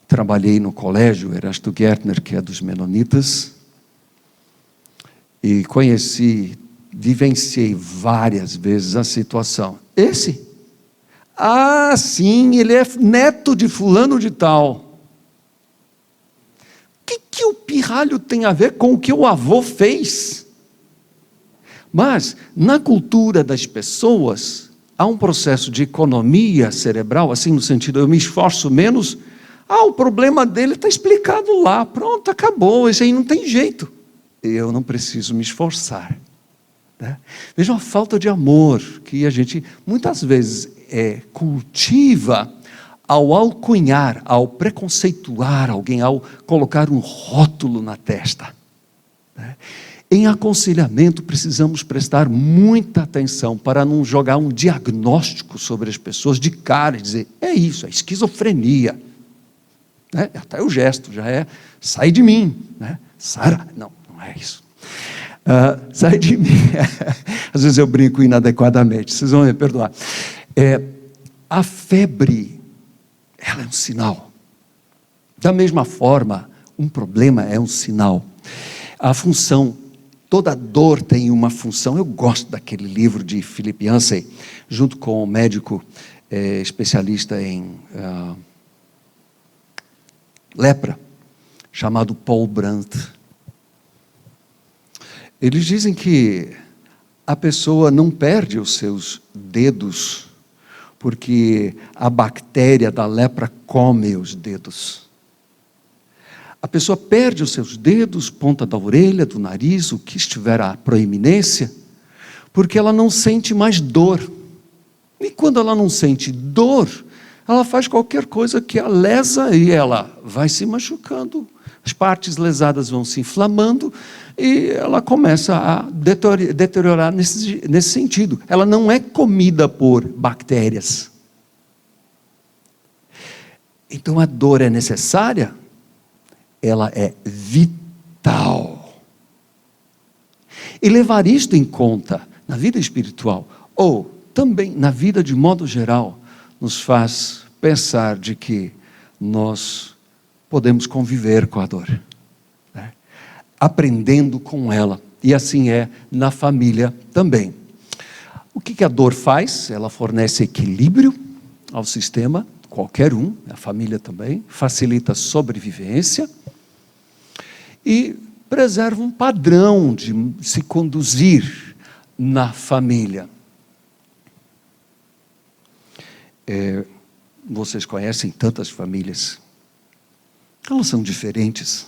trabalhei no colégio Erasto Gärtner, que é dos menonitas, e vivenciei várias vezes a situação. Esse? Sim, ele é neto de fulano de tal. O que o pirralho tem a ver com o que o avô fez? Mas, na cultura das pessoas, há um processo de economia cerebral, assim no sentido, eu me esforço menos, o problema dele está explicado lá, pronto, acabou, esse aí não tem jeito. Eu não preciso me esforçar. Né? Vejam a falta de amor que a gente muitas vezes cultiva ao alcunhar, ao preconceituar alguém, ao colocar um rótulo na testa. Né? Em aconselhamento precisamos prestar muita atenção para não jogar um diagnóstico sobre as pessoas de cara e dizer, é isso, é esquizofrenia. Né? Até o gesto já sai de mim. Né? Sara, não é isso. Sai de mim. Às vezes eu brinco inadequadamente, vocês vão me perdoar. A febre, ela é um sinal. Da mesma forma, um problema é um sinal. A função, toda dor tem uma função. Eu gosto daquele livro de Philip Yancey, junto com um médico especialista em lepra, chamado Paul Brandt. Eles dizem que a pessoa não perde os seus dedos, porque a bactéria da lepra come os dedos. A pessoa perde os seus dedos, ponta da orelha, do nariz, o que estiver à proeminência, porque ela não sente mais dor. E quando ela não sente dor, ela faz qualquer coisa que a lesa e ela vai se machucando. As partes lesadas vão se inflamando e ela começa a deteriorar nesse sentido. Ela não é comida por bactérias. Então a dor é necessária? Ela é vital. E levar isto em conta na vida espiritual, ou também na vida de modo geral, nos faz pensar de que nós podemos conviver com a dor, né? Aprendendo com ela. E assim é na família também. O que a dor faz? Ela fornece equilíbrio ao sistema, qualquer um, a família também, facilita a sobrevivência e preserva um padrão de se conduzir na família. Vocês conhecem tantas famílias, elas são diferentes,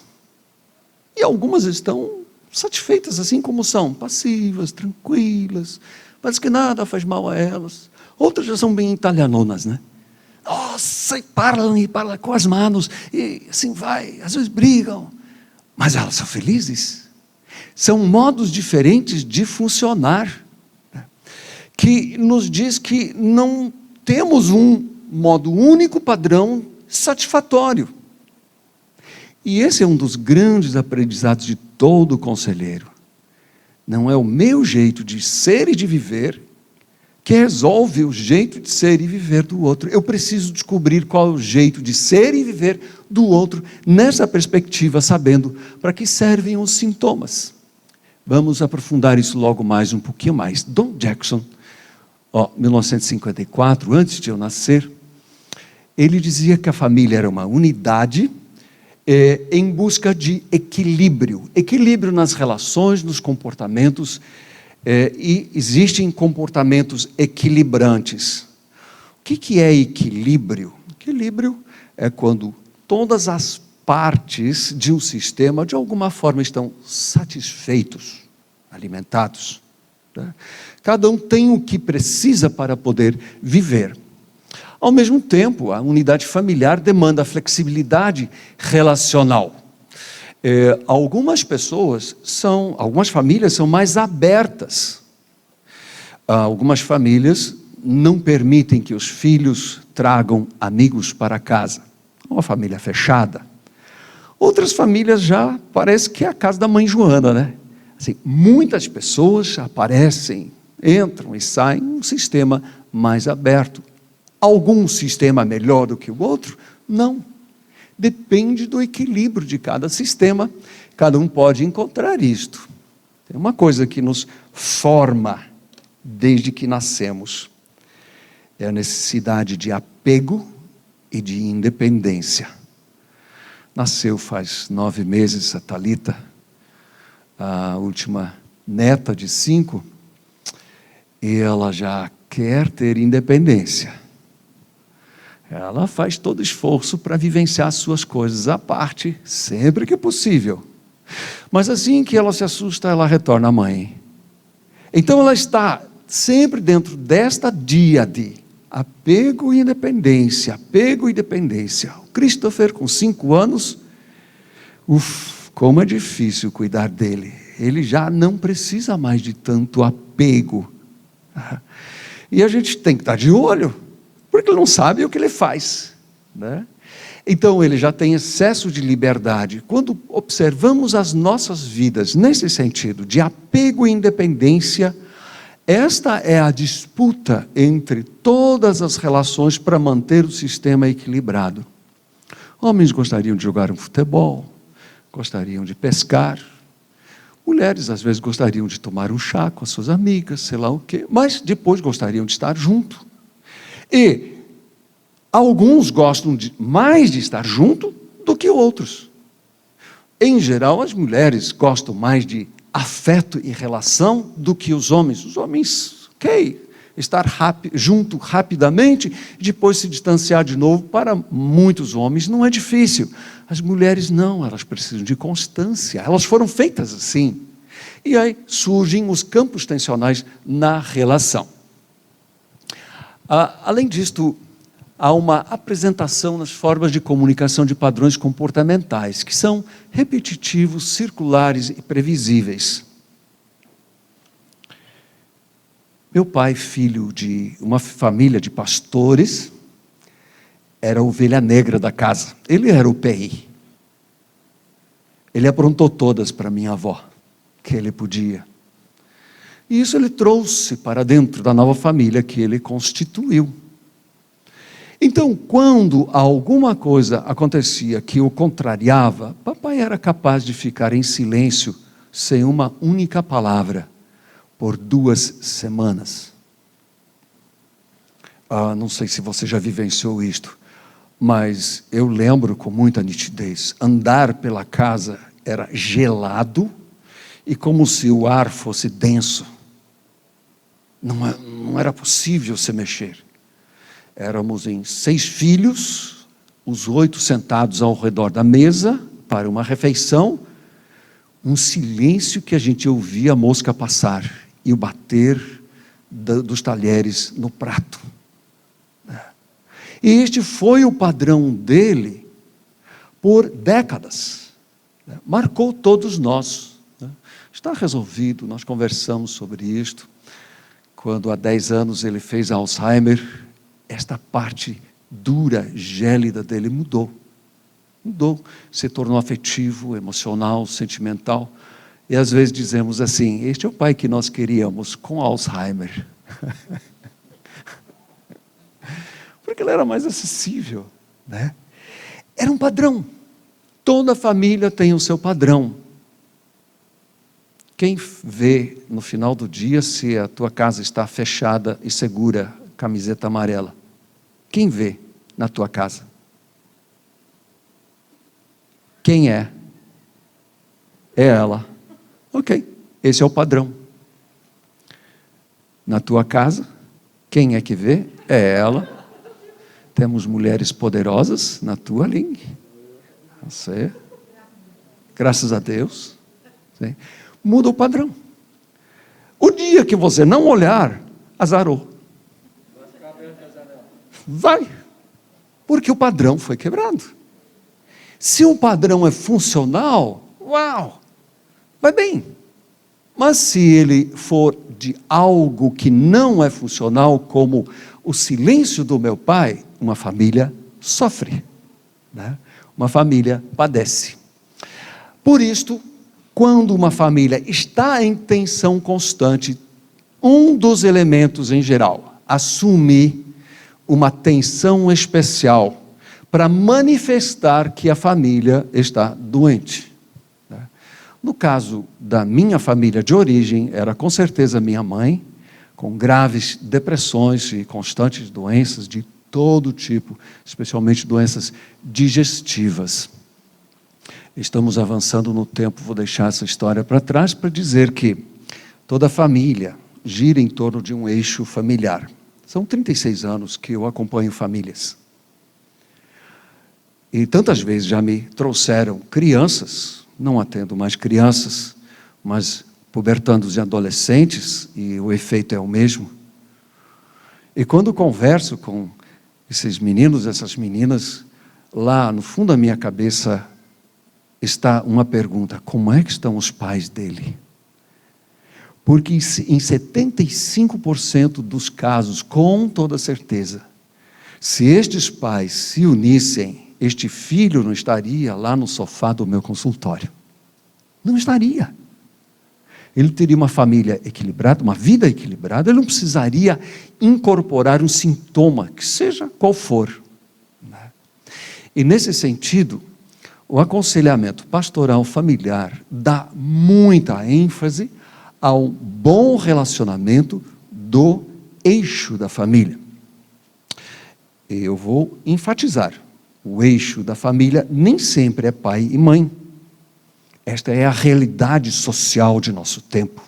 e algumas estão satisfeitas assim como são, passivas, tranquilas, parece que nada faz mal a elas. Outras já são bem italianonas, né? Nossa, e parlam com as mãos, e assim vai, às vezes brigam, mas elas são felizes. São modos diferentes de funcionar, né? Que nos diz que não temos um modo único, padrão, satisfatório. E esse é um dos grandes aprendizados de todo conselheiro. Não é o meu jeito de ser e de viver que resolve o jeito de ser e viver do outro. Eu preciso descobrir qual é o jeito de ser e viver do outro, nessa perspectiva, sabendo para que servem os sintomas. Vamos aprofundar isso logo mais, um pouquinho mais. Don Jackson, 1954, antes de eu nascer, ele dizia que a família era uma unidade em busca de equilíbrio. Equilíbrio nas relações, nos comportamentos, e existem comportamentos equilibrantes. O que é equilíbrio? Equilíbrio é quando todas as partes de um sistema, de alguma forma, estão satisfeitos, alimentados, né? Cada um tem o que precisa para poder viver. Ao mesmo tempo, a unidade familiar demanda flexibilidade relacional. Algumas famílias são mais abertas. Algumas famílias não permitem que os filhos tragam amigos para casa. Uma família fechada. Outras famílias já parece que é a casa da mãe Joana, né? Assim, muitas pessoas aparecem, entram e saem, um sistema mais aberto. Algum sistema melhor do que o outro? Não. Depende do equilíbrio de cada sistema. Cada um pode encontrar isto. Tem uma coisa que nos forma desde que nascemos. É a necessidade de apego e de independência. Nasceu faz 9 meses a Thalita, a última neta de 5, e ela já quer ter independência. Ela faz todo esforço para vivenciar as suas coisas à parte, sempre que possível. Mas assim que ela se assusta, ela retorna à mãe. Então ela está sempre dentro desta díade, apego e independência, apego e dependência. O Christopher, com 5 anos, como é difícil cuidar dele. Ele já não precisa mais de tanto apego. E a gente tem que estar de olho, porque ele não sabe o que ele faz, né? Então ele já tem excesso de liberdade. Quando observamos as nossas vidas nesse sentido de apego e independência, esta é a disputa entre todas as relações para manter o sistema equilibrado. Homens gostariam de jogar um futebol, gostariam de pescar. Mulheres, às vezes, gostariam de tomar um chá com as suas amigas, sei lá o quê, mas depois gostariam de estar junto. E alguns gostam mais de estar junto do que outros. Em geral, as mulheres gostam mais de afeto e relação do que os homens. Os homens, estar junto rapidamente, depois se distanciar de novo, para muitos homens não é difícil. As mulheres não, elas precisam de constância, elas foram feitas assim. E aí surgem os campos tensionais na relação. Além disto, há uma apresentação nas formas de comunicação de padrões comportamentais, que são repetitivos, circulares e previsíveis. Meu pai, filho de uma família de pastores, era a ovelha negra da casa. Ele era o PI. Ele aprontou todas para minha avó, que ele podia. E isso ele trouxe para dentro da nova família que ele constituiu. Então, quando alguma coisa acontecia que o contrariava, papai era capaz de ficar em silêncio, sem uma única palavra, por 2 semanas. Não sei se você já vivenciou isto, mas eu lembro com muita nitidez, andar pela casa era gelado e como se o ar fosse denso. Não era possível se mexer. Éramos em 6 filhos, os 8 sentados ao redor da mesa para uma refeição, um silêncio que a gente ouvia a mosca passar e o bater dos talheres no prato. E este foi o padrão dele por décadas. Marcou todos nós. Está resolvido, nós conversamos sobre isto. Quando há 10 anos ele fez Alzheimer, esta parte dura, gélida dele mudou. Mudou, se tornou afetivo, emocional, sentimental. E às vezes dizemos assim, este é o pai que nós queríamos com Alzheimer. Porque ele era mais acessível, né? Era um padrão. Toda família tem o seu padrão. Quem vê no final do dia se a tua casa está fechada e segura, camiseta amarela? Quem vê na tua casa? Quem é? É ela. Ok, esse é o padrão. Na tua casa, quem é que vê? É ela. Temos mulheres poderosas na tua linha. Você, graças a Deus. Sim. Muda o padrão. O dia que você não olhar, azarou. Vai. Porque o padrão foi quebrado. Se o padrão é funcional, uau, vai bem. Mas se ele for de algo que não é funcional, como o silêncio do meu pai, uma família sofre, né? Uma família padece. Por isto, quando uma família está em tensão constante, um dos elementos em geral, assume uma tensão especial para manifestar que a família está doente. No caso da minha família de origem, era com certeza minha mãe, com graves depressões e constantes doenças de todo tipo, especialmente doenças digestivas. Estamos avançando no tempo, vou deixar essa história para trás para dizer que toda família gira em torno de um eixo familiar. São 36 anos que eu acompanho famílias. E tantas vezes já me trouxeram crianças, não atendo mais crianças, mas pubertandos e adolescentes, e o efeito é o mesmo. E quando converso com esses meninos, essas meninas, lá no fundo da minha cabeça está uma pergunta: como é que estão os pais dele? Porque em 75% dos casos, com toda certeza, se estes pais se unissem este filho não estaria lá no sofá do meu consultório. Não estaria. Ele teria uma família equilibrada, uma vida equilibrada, ele não precisaria incorporar um sintoma, que seja qual for. E nesse sentido, o aconselhamento pastoral familiar dá muita ênfase ao bom relacionamento do eixo da família. Eu vou enfatizar, o eixo da família nem sempre é pai e mãe. Esta é a realidade social de nosso tempo.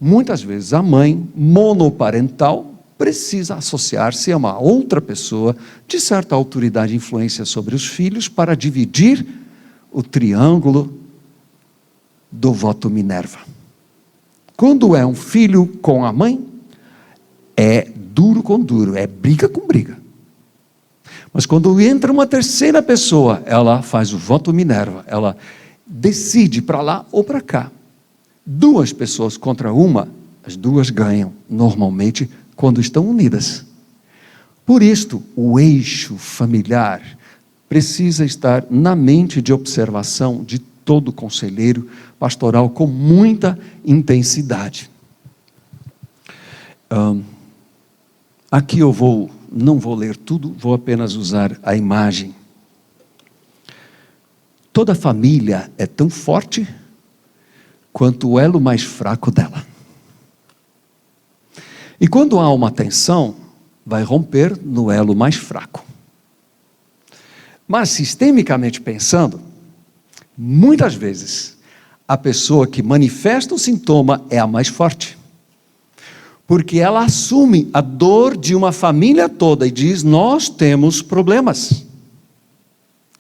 Muitas vezes a mãe monoparental precisa associar-se a uma outra pessoa de certa autoridade e influência sobre os filhos para dividir o triângulo do voto Minerva. Quando é um filho com a mãe, é duro com duro, é briga com briga. Mas quando entra uma terceira pessoa, ela faz o voto Minerva, ela decide para lá ou para cá. Duas pessoas contra uma, as duas ganham, normalmente, quando estão unidas. Por isto, o eixo familiar precisa estar na mente de observação de todo conselheiro pastoral com muita intensidade. Aqui eu não vou ler tudo, vou apenas usar a imagem. Toda família é tão forte quanto o elo mais fraco dela. E quando há uma tensão, vai romper no elo mais fraco. Mas, sistemicamente pensando, muitas vezes, a pessoa que manifesta o sintoma é a mais forte. Porque ela assume a dor de uma família toda e diz: nós temos problemas.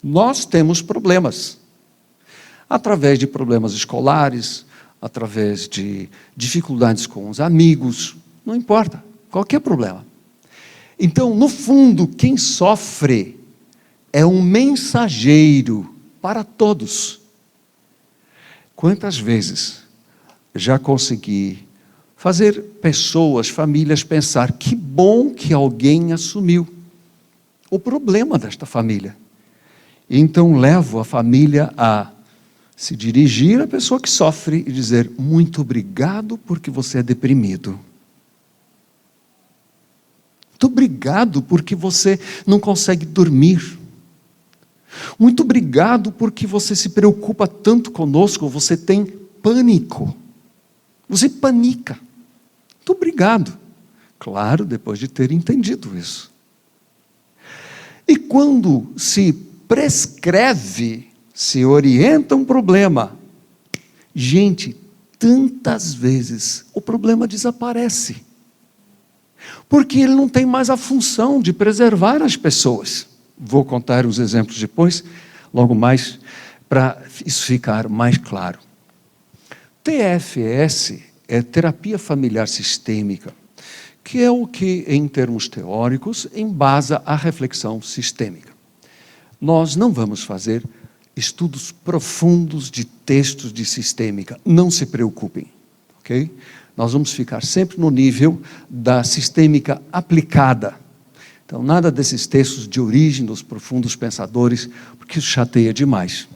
Nós temos problemas. Através de problemas escolares, através de dificuldades com os amigos, não importa, qualquer problema. Então, no fundo, quem sofre é um mensageiro para todos. Quantas vezes já consegui fazer pessoas, famílias pensar: que bom que alguém assumiu o problema desta família. Então levo a família a se dirigir à pessoa que sofre e dizer: muito obrigado porque você é deprimido. Muito obrigado porque você não consegue dormir. Muito obrigado porque você se preocupa tanto conosco, você tem pânico. Você panica. Muito obrigado. Claro, depois de ter entendido isso. E quando se prescreve, se orienta um problema, gente, tantas vezes o problema desaparece. Porque ele não tem mais a função de preservar as pessoas. Vou contar os exemplos depois, logo mais, para isso ficar mais claro. TFS é terapia familiar sistêmica, que é o que, em termos teóricos, embasa a reflexão sistêmica. Nós não vamos fazer estudos profundos de textos de sistêmica, não se preocupem, ok? Nós vamos ficar sempre no nível da sistêmica aplicada. Então, nada desses textos de origem dos profundos pensadores, porque isso chateia demais.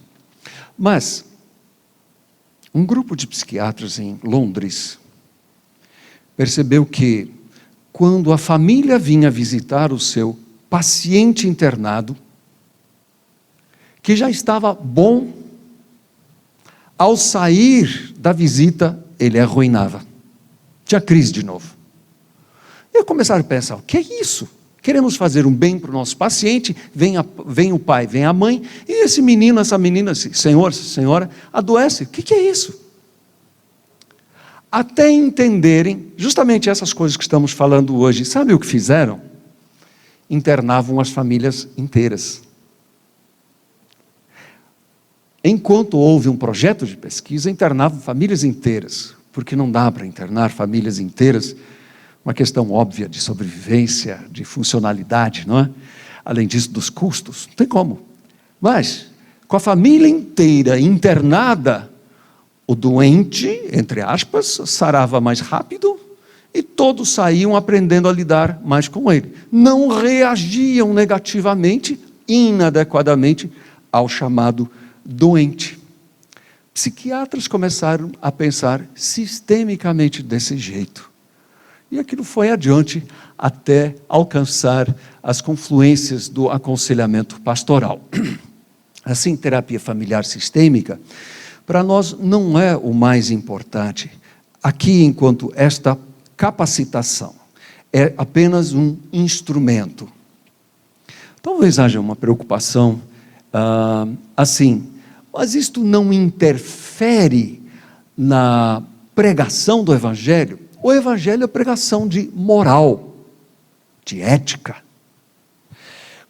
Mas, um grupo de psiquiatras em Londres percebeu que, quando a família vinha visitar o seu paciente internado, que já estava bom, ao sair da visita, ele arruinava. Tinha crise de novo. E começaram a pensar: o que é isso? Queremos fazer um bem para o nosso paciente, vem o pai, vem a mãe, e esse menino, essa menina, esse senhor, essa senhora, adoece. O que é isso? Até entenderem justamente essas coisas que estamos falando hoje. Sabe o que fizeram? Internavam as famílias inteiras. Enquanto houve um projeto de pesquisa, internavam famílias inteiras, porque não dá para internar famílias inteiras, uma questão óbvia de sobrevivência, de funcionalidade, não é? Além disso, dos custos, não tem como. Mas, com a família inteira internada, o doente, entre aspas, sarava mais rápido e todos saíam aprendendo a lidar mais com ele. Não reagiam negativamente inadequadamente ao chamado doente. Psiquiatras começaram a pensar sistemicamente desse jeito. E aquilo foi adiante até alcançar as confluências do aconselhamento pastoral. Assim, terapia familiar sistêmica, para nós não é o mais importante aqui, enquanto esta capacitação é apenas um instrumento. Talvez haja uma preocupação assim, mas isto não interfere na pregação do Evangelho? O Evangelho é pregação de moral, de ética.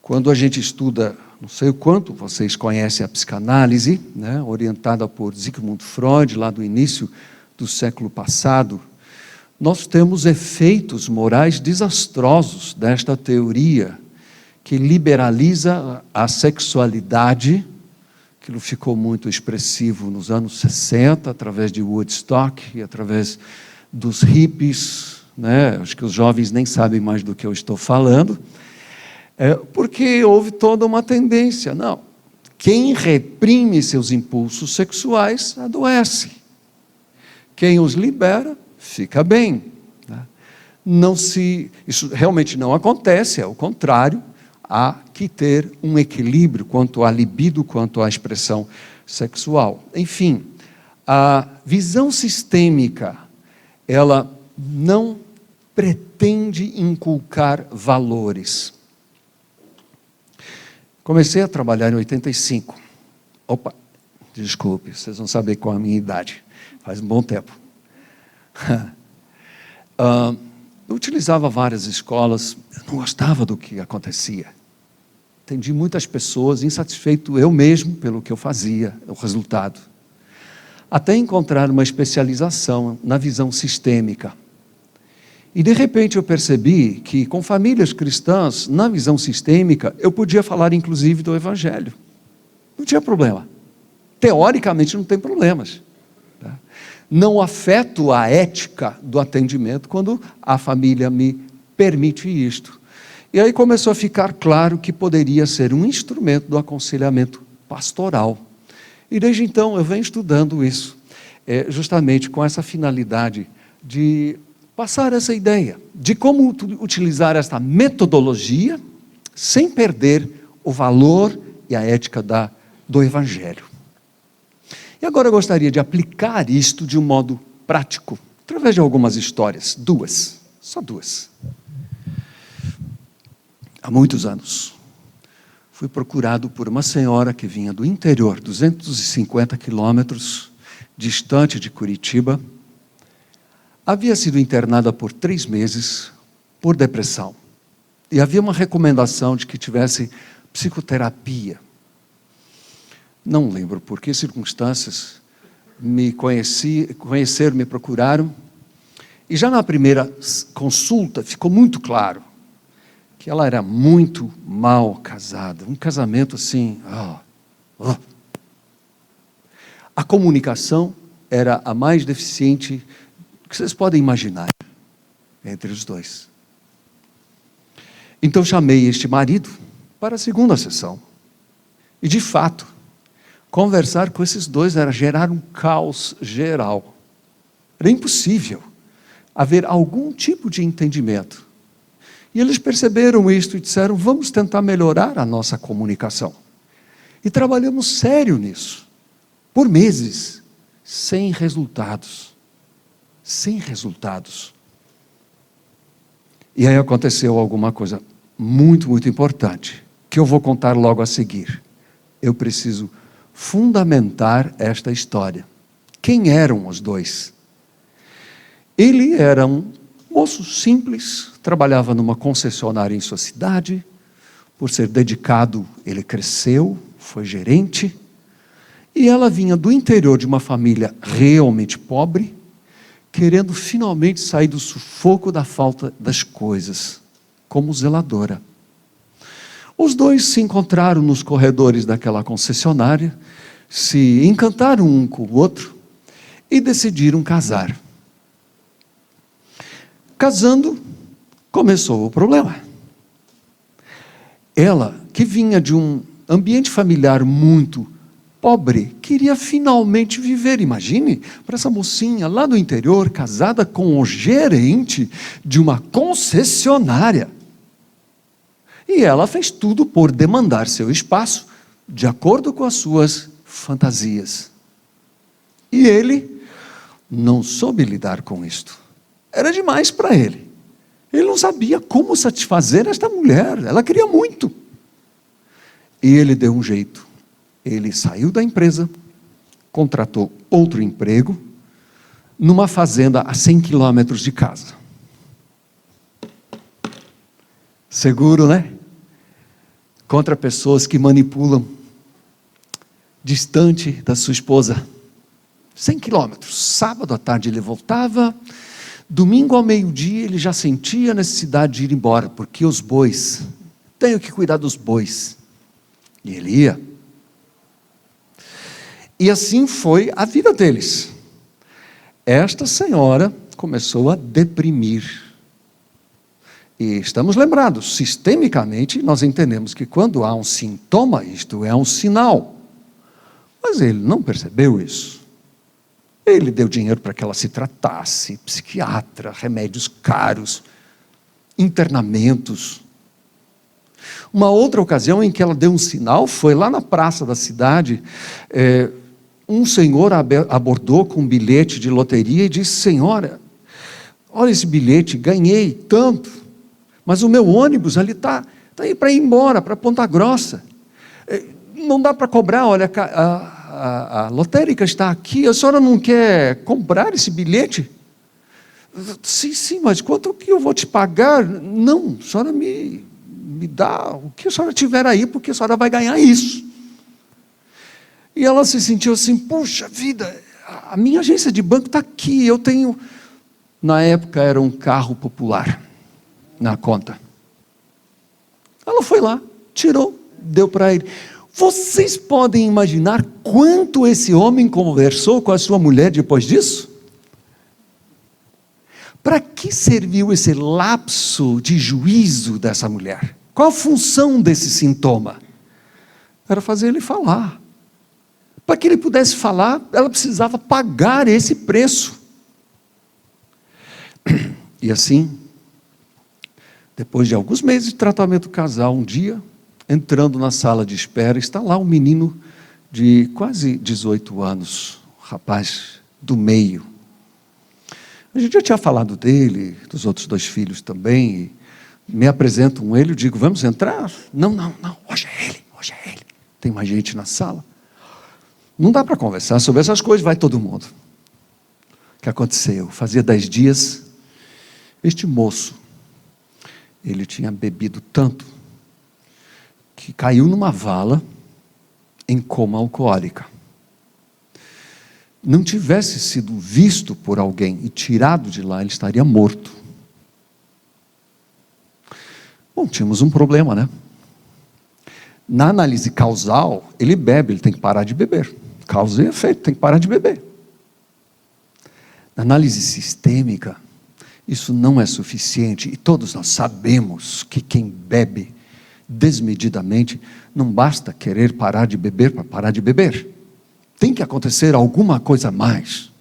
Quando a gente estuda, não sei o quanto vocês conhecem a psicanálise, né, orientada por Sigmund Freud, lá do início do século passado, nós temos efeitos morais desastrosos desta teoria, que liberaliza a sexualidade. Aquilo ficou muito expressivo nos anos 60, através de Woodstock e através dos hippies, né? Acho que os jovens nem sabem mais do que eu estou falando, porque houve toda uma tendência. Não, quem reprime seus impulsos sexuais adoece. Quem os libera, fica bem. Isso realmente não acontece, é o contrário. Há que ter um equilíbrio quanto à libido, quanto à expressão sexual. Enfim, a visão sistêmica, ela não pretende inculcar valores. Comecei a trabalhar em 85. Desculpe, vocês vão saber qual é a minha idade. Faz um bom tempo. Eu utilizava várias escolas, eu não gostava do que acontecia. Atendi muitas pessoas, insatisfeito eu mesmo pelo que eu fazia, o resultado. Até encontrar uma especialização na visão sistêmica. E de repente eu percebi que com famílias cristãs, na visão sistêmica, eu podia falar inclusive do Evangelho. Não tinha problema. Teoricamente não tem problemas. Não afeto a ética do atendimento quando a família me permite isto. E aí começou a ficar claro que poderia ser um instrumento do aconselhamento pastoral. E desde então eu venho estudando isso, justamente com essa finalidade de passar essa ideia de como utilizar esta metodologia sem perder o valor e a ética do Evangelho. E agora eu gostaria de aplicar isto de um modo prático, através de algumas histórias, só duas. Há muitos anos, fui procurado por uma senhora que vinha do interior, 250 quilômetros, distante de Curitiba. Havia sido internada por 3 meses por depressão. E havia uma recomendação de que tivesse psicoterapia. Não lembro por que circunstâncias me procuraram. E já na primeira consulta ficou muito claro que ela era muito mal casada. Um casamento assim... A comunicação era a mais deficiente que vocês podem imaginar entre os dois. Então chamei este marido para a segunda sessão. E de fato, conversar com esses dois era gerar um caos geral. Era impossível haver algum tipo de entendimento. E eles perceberam isto e disseram, vamos tentar melhorar a nossa comunicação. E trabalhamos sério nisso, por meses, sem resultados. Sem resultados. E aí aconteceu alguma coisa muito, muito importante, que eu vou contar logo a seguir. Eu preciso fundamentar esta história. Quem eram os dois? Ele era um moço simples, trabalhava numa concessionária em sua cidade. Por ser dedicado, ele cresceu, foi gerente. E ela vinha do interior de uma família realmente pobre, querendo finalmente sair do sufoco da falta das coisas, como zeladora. Os dois se encontraram nos corredores daquela concessionária, se encantaram um com o outro e decidiram casar. Casando, começou o problema. Ela, que vinha de um ambiente familiar muito pobre, queria finalmente viver. Imagine, para essa mocinha lá do interior, casada com o gerente de uma concessionária. E ela fez tudo por demandar seu espaço, de acordo com as suas fantasias. E ele não soube lidar com isto. Era demais para ele. Ele não sabia como satisfazer esta mulher. Ela queria muito. E ele deu um jeito. Ele saiu da empresa, contratou outro emprego, numa fazenda a 100 quilômetros de casa. Seguro, né? Contra pessoas que manipulam, distante da sua esposa. 100 quilômetros. Sábado à tarde ele voltava, domingo ao meio-dia ele já sentia a necessidade de ir embora, porque os bois, tenho que cuidar dos bois. E ele ia. E assim foi a vida deles. Esta senhora começou a deprimir. E estamos lembrados, sistemicamente, nós entendemos que quando há um sintoma, isto é um sinal. Mas ele não percebeu isso. Ele deu dinheiro para que ela se tratasse, psiquiatra, remédios caros, internamentos. Uma outra ocasião em que ela deu um sinal, foi lá na praça da cidade, um senhor abordou com um bilhete de loteria e disse: senhora, olha esse bilhete, ganhei tanto, mas o meu ônibus ali está aí para ir embora, para Ponta Grossa. Não dá para cobrar, olha, a lotérica está aqui, a senhora não quer comprar esse bilhete? Sim, mas quanto que eu vou te pagar? Não, a senhora me dá o que a senhora tiver aí, porque a senhora vai ganhar isso. E ela se sentiu assim: puxa vida, a minha agência de banco está aqui, eu tenho... Na época era um carro popular na conta. Ela foi lá, tirou, deu para ele. Vocês podem imaginar quanto esse homem conversou com a sua mulher depois disso? Para que serviu esse lapso de juízo dessa mulher? Qual a função desse sintoma? Era fazer ele falar. Para que ele pudesse falar, ela precisava pagar esse preço. E assim, depois de alguns meses de tratamento casal, um dia, entrando na sala de espera, está lá um menino de quase 18 anos, rapaz do meio. A gente já tinha falado dele, dos outros 2 filhos também. Me apresentam ele, eu digo: vamos entrar? Não, hoje é ele. Tem mais gente na sala. Não dá para conversar sobre essas coisas, vai todo mundo. O que aconteceu? Fazia 10 dias, este moço, ele tinha bebido tanto, que caiu numa vala, em coma alcoólica. Não tivesse sido visto por alguém e tirado de lá, ele estaria morto. Bom, tínhamos um problema, né? Na análise causal, ele bebe, ele tem que parar de beber. Causa e efeito, tem que parar de beber. Na análise sistêmica, isso não é suficiente, e todos nós sabemos que quem bebe desmedidamente, não basta querer parar de beber para parar de beber. Tem que acontecer alguma coisa a mais.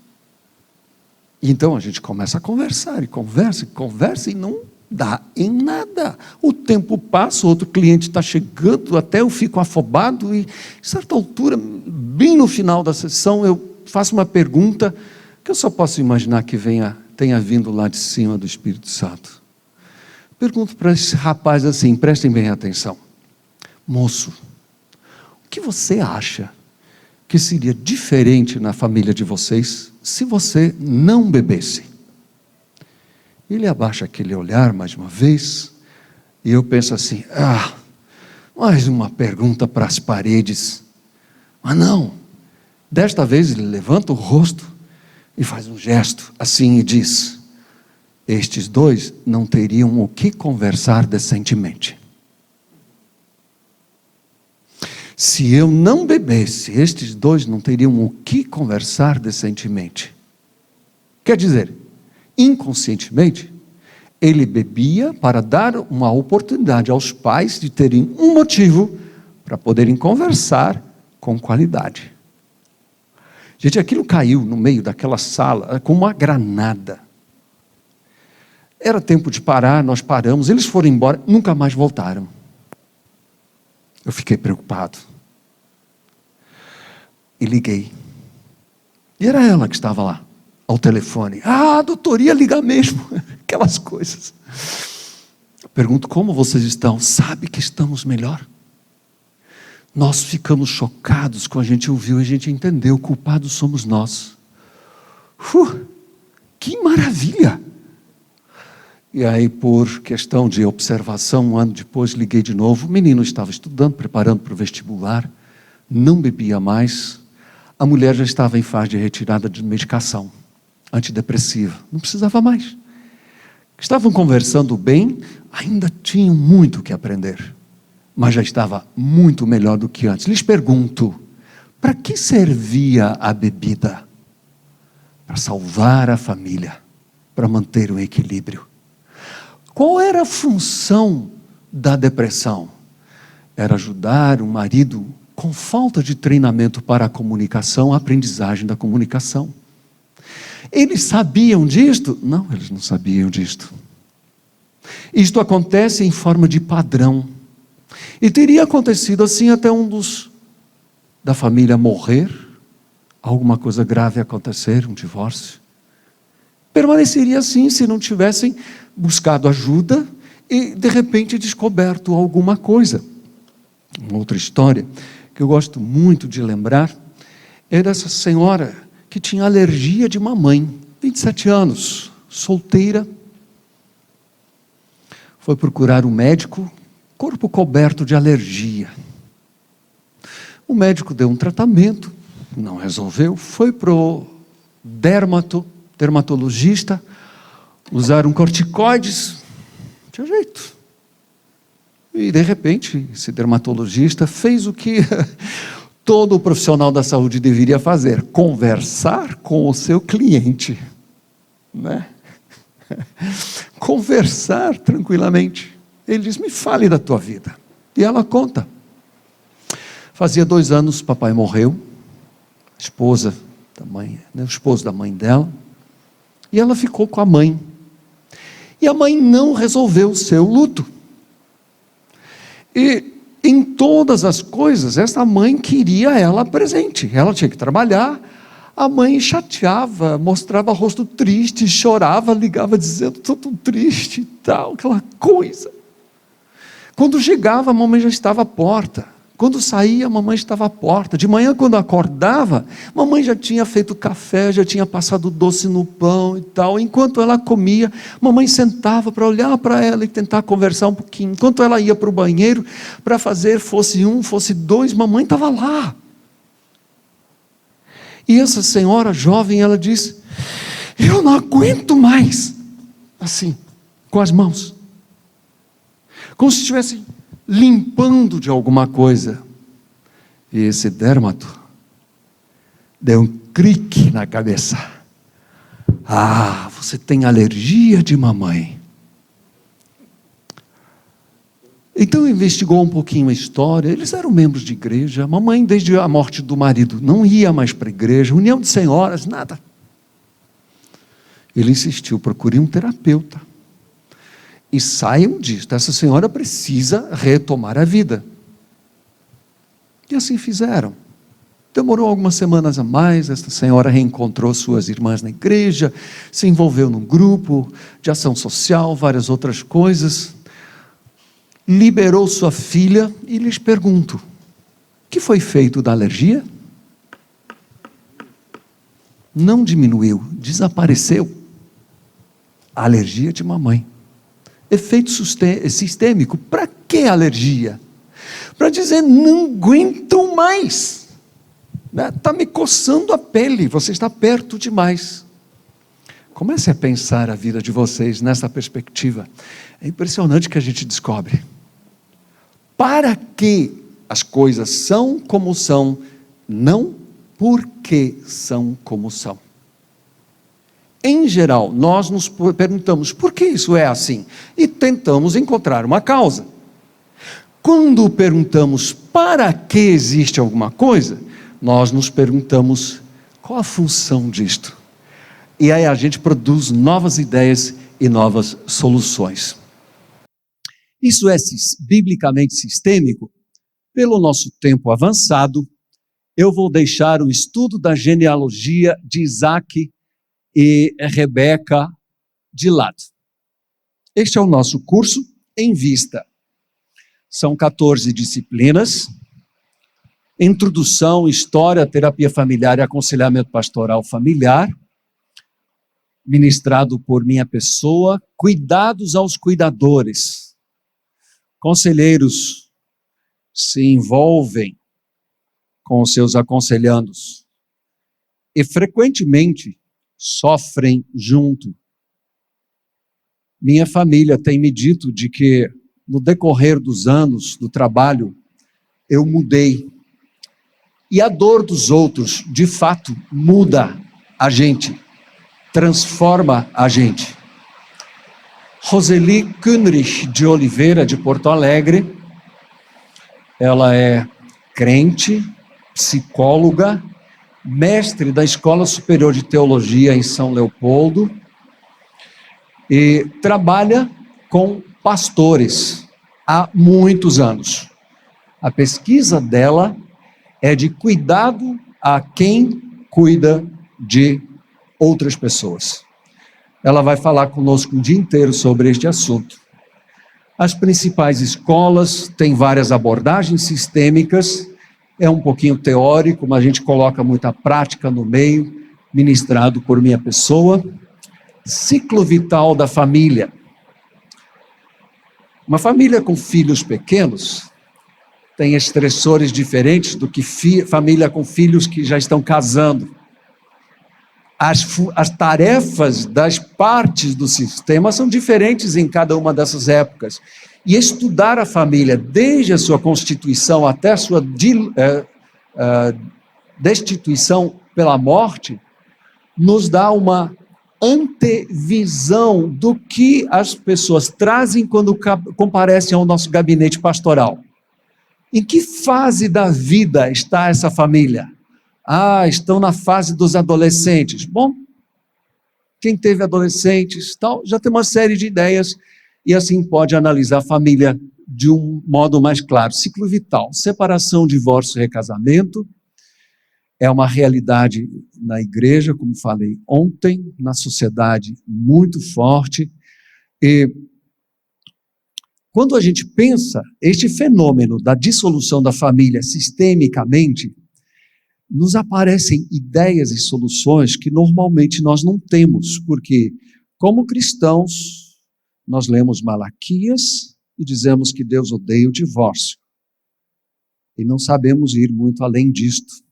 E então a gente começa a conversar, e conversa, e não dá em nada. O tempo passa, outro cliente está chegando, até eu fico afobado, e a certa altura, bem no final da sessão, eu faço uma pergunta, que eu só posso imaginar que tenha vindo lá de cima do Espírito Santo. Pergunto para esse rapaz assim, prestem bem atenção: moço, o que você acha que seria diferente na família de vocês se você não bebesse? Ele abaixa aquele olhar mais uma vez, e eu penso assim: mais uma pergunta para as paredes. Mas não, desta vez ele levanta o rosto e faz um gesto assim e diz: estes 2 não teriam o que conversar decentemente. Se eu não bebesse, estes 2 não teriam o que conversar decentemente. Quer dizer, inconscientemente, Ele bebia para dar uma oportunidade aos pais de terem um motivo para poderem conversar com qualidade. Gente, aquilo caiu no meio daquela sala como uma granada. Era tempo de parar, nós paramos, eles foram embora, nunca mais voltaram. Eu fiquei preocupado. E liguei. E era ela que estava lá, ao telefone. Ah, doutor, ia ligar mesmo. Aquelas coisas. Eu pergunto, como vocês estão? Sabe que estamos melhor? Nós ficamos chocados quando a gente ouviu, a gente entendeu, culpados somos nós. Que maravilha! E aí, por questão de observação, um ano depois, liguei de novo. O menino estava estudando, preparando para o vestibular, não bebia mais. A mulher já estava em fase de retirada de medicação antidepressiva, não precisava mais. Estavam conversando bem, ainda tinham muito o que aprender, mas já estava muito melhor do que antes. Lhes pergunto, para que servia a bebida? Para salvar a família, para manter o equilíbrio. Qual era a função da depressão? Era ajudar o marido com falta de treinamento para a comunicação, a aprendizagem da comunicação. Eles sabiam disto? Não, eles não sabiam disto. Isto acontece em forma de padrão. E teria acontecido assim até um dos da família morrer, alguma coisa grave acontecer, um divórcio. Permaneceria assim se não tivessem buscado ajuda e de repente descoberto alguma coisa. Uma outra história que eu gosto muito de lembrar é dessa senhora que tinha alergia de mamãe, 27 anos, solteira, foi procurar um médico, corpo coberto de alergia. O médico deu um tratamento, não resolveu, foi para o dermatologista, usaram corticoides, não tinha jeito. E de repente, esse dermatologista fez o que todo profissional da saúde deveria fazer: conversar com o seu cliente, né? Conversar tranquilamente. Ele diz, me fale da tua vida. E ela conta. Fazia 2 anos, papai morreu, esposa da mãe, né, o esposo da mãe dela, e ela ficou com a mãe. E a mãe não resolveu o seu luto. E em todas as coisas, essa mãe queria ela presente. Ela tinha que trabalhar. A mãe chateava, mostrava rosto triste, chorava, ligava dizendo, estou tão triste e tal, aquela coisa. Quando chegava, a mamãe já estava à porta. Quando saía, a mamãe estava à porta. De manhã, quando acordava, a mamãe já tinha feito café, já tinha passado doce no pão e tal. Enquanto ela comia, a mamãe sentava para olhar para ela e tentar conversar um pouquinho. Enquanto ela ia para o banheiro, para fazer, fosse 1, fosse 2, mamãe estava lá. E essa senhora jovem, ela disse, eu não aguento mais, assim, com as mãos. Como se estivesse limpando de alguma coisa. E esse dermato deu um clique na cabeça. Ah, você tem alergia de mamãe. Então investigou um pouquinho a história. Eles eram membros de igreja. A mamãe, desde a morte do marido, não ia mais para a igreja. União de senhoras, nada. Ele insistiu, procure um terapeuta. E saiam disso, essa senhora precisa retomar a vida. E assim fizeram. Demorou algumas semanas a mais, essa senhora reencontrou suas irmãs na igreja, se envolveu num grupo de ação social, várias outras coisas, liberou sua filha e lhes pergunto, o que foi feito da alergia? Não diminuiu, desapareceu. A alergia de mamãe. Efeito sistêmico. Para que alergia? Para dizer, não aguento mais. Está me coçando a pele, você está perto demais. Comece a pensar a vida de vocês nessa perspectiva. É impressionante que a gente descobre. Para que as coisas são como são, não porque são como são. Em geral, nós nos perguntamos por que isso é assim e tentamos encontrar uma causa. Quando perguntamos para que existe alguma coisa, nós nos perguntamos qual a função disto. E aí a gente produz novas ideias e novas soluções. Isso é biblicamente sistêmico? Pelo nosso tempo avançado, eu vou deixar o estudo da genealogia de Isaac e Rebeca de lado. Este é o nosso curso em vista. São 14 disciplinas: introdução, história, terapia familiar e aconselhamento pastoral familiar, ministrado por minha pessoa, cuidados aos cuidadores. Conselheiros se envolvem com os seus aconselhandos e frequentemente sofrem junto. Minha família tem me dito de que no decorrer dos anos do trabalho eu mudei. E a dor dos outros, de fato, muda a gente, transforma a gente. Roseli Kunrich de Oliveira, de Porto Alegre, ela é crente, psicóloga, mestre da Escola Superior de Teologia em São Leopoldo e trabalha com pastores há muitos anos. A pesquisa dela é de cuidado a quem cuida de outras pessoas. Ela vai falar conosco um dia inteiro sobre este assunto. As principais escolas têm várias abordagens sistêmicas, é um pouquinho teórico, mas a gente coloca muita prática no meio, ministrado por minha pessoa. Ciclo vital da família. Uma família com filhos pequenos tem estressores diferentes do que família com filhos que já estão casando. As tarefas das partes do sistema são diferentes em cada uma dessas épocas. E estudar a família, desde a sua constituição até a sua destituição pela morte, nos dá uma antevisão do que as pessoas trazem quando comparecem ao nosso gabinete pastoral. Em que fase da vida está essa família? Estão na fase dos adolescentes. Bom, quem teve adolescentes, tal, já tem uma série de ideias e assim pode analisar a família de um modo mais claro. Ciclo vital, separação, divórcio, recasamento, é uma realidade na igreja, como falei ontem, na sociedade muito forte. E quando a gente pensa este fenômeno da dissolução da família sistemicamente, nos aparecem ideias e soluções que normalmente nós não temos, porque, como cristãos, nós lemos Malaquias e dizemos que Deus odeia o divórcio. E não sabemos ir muito além disto.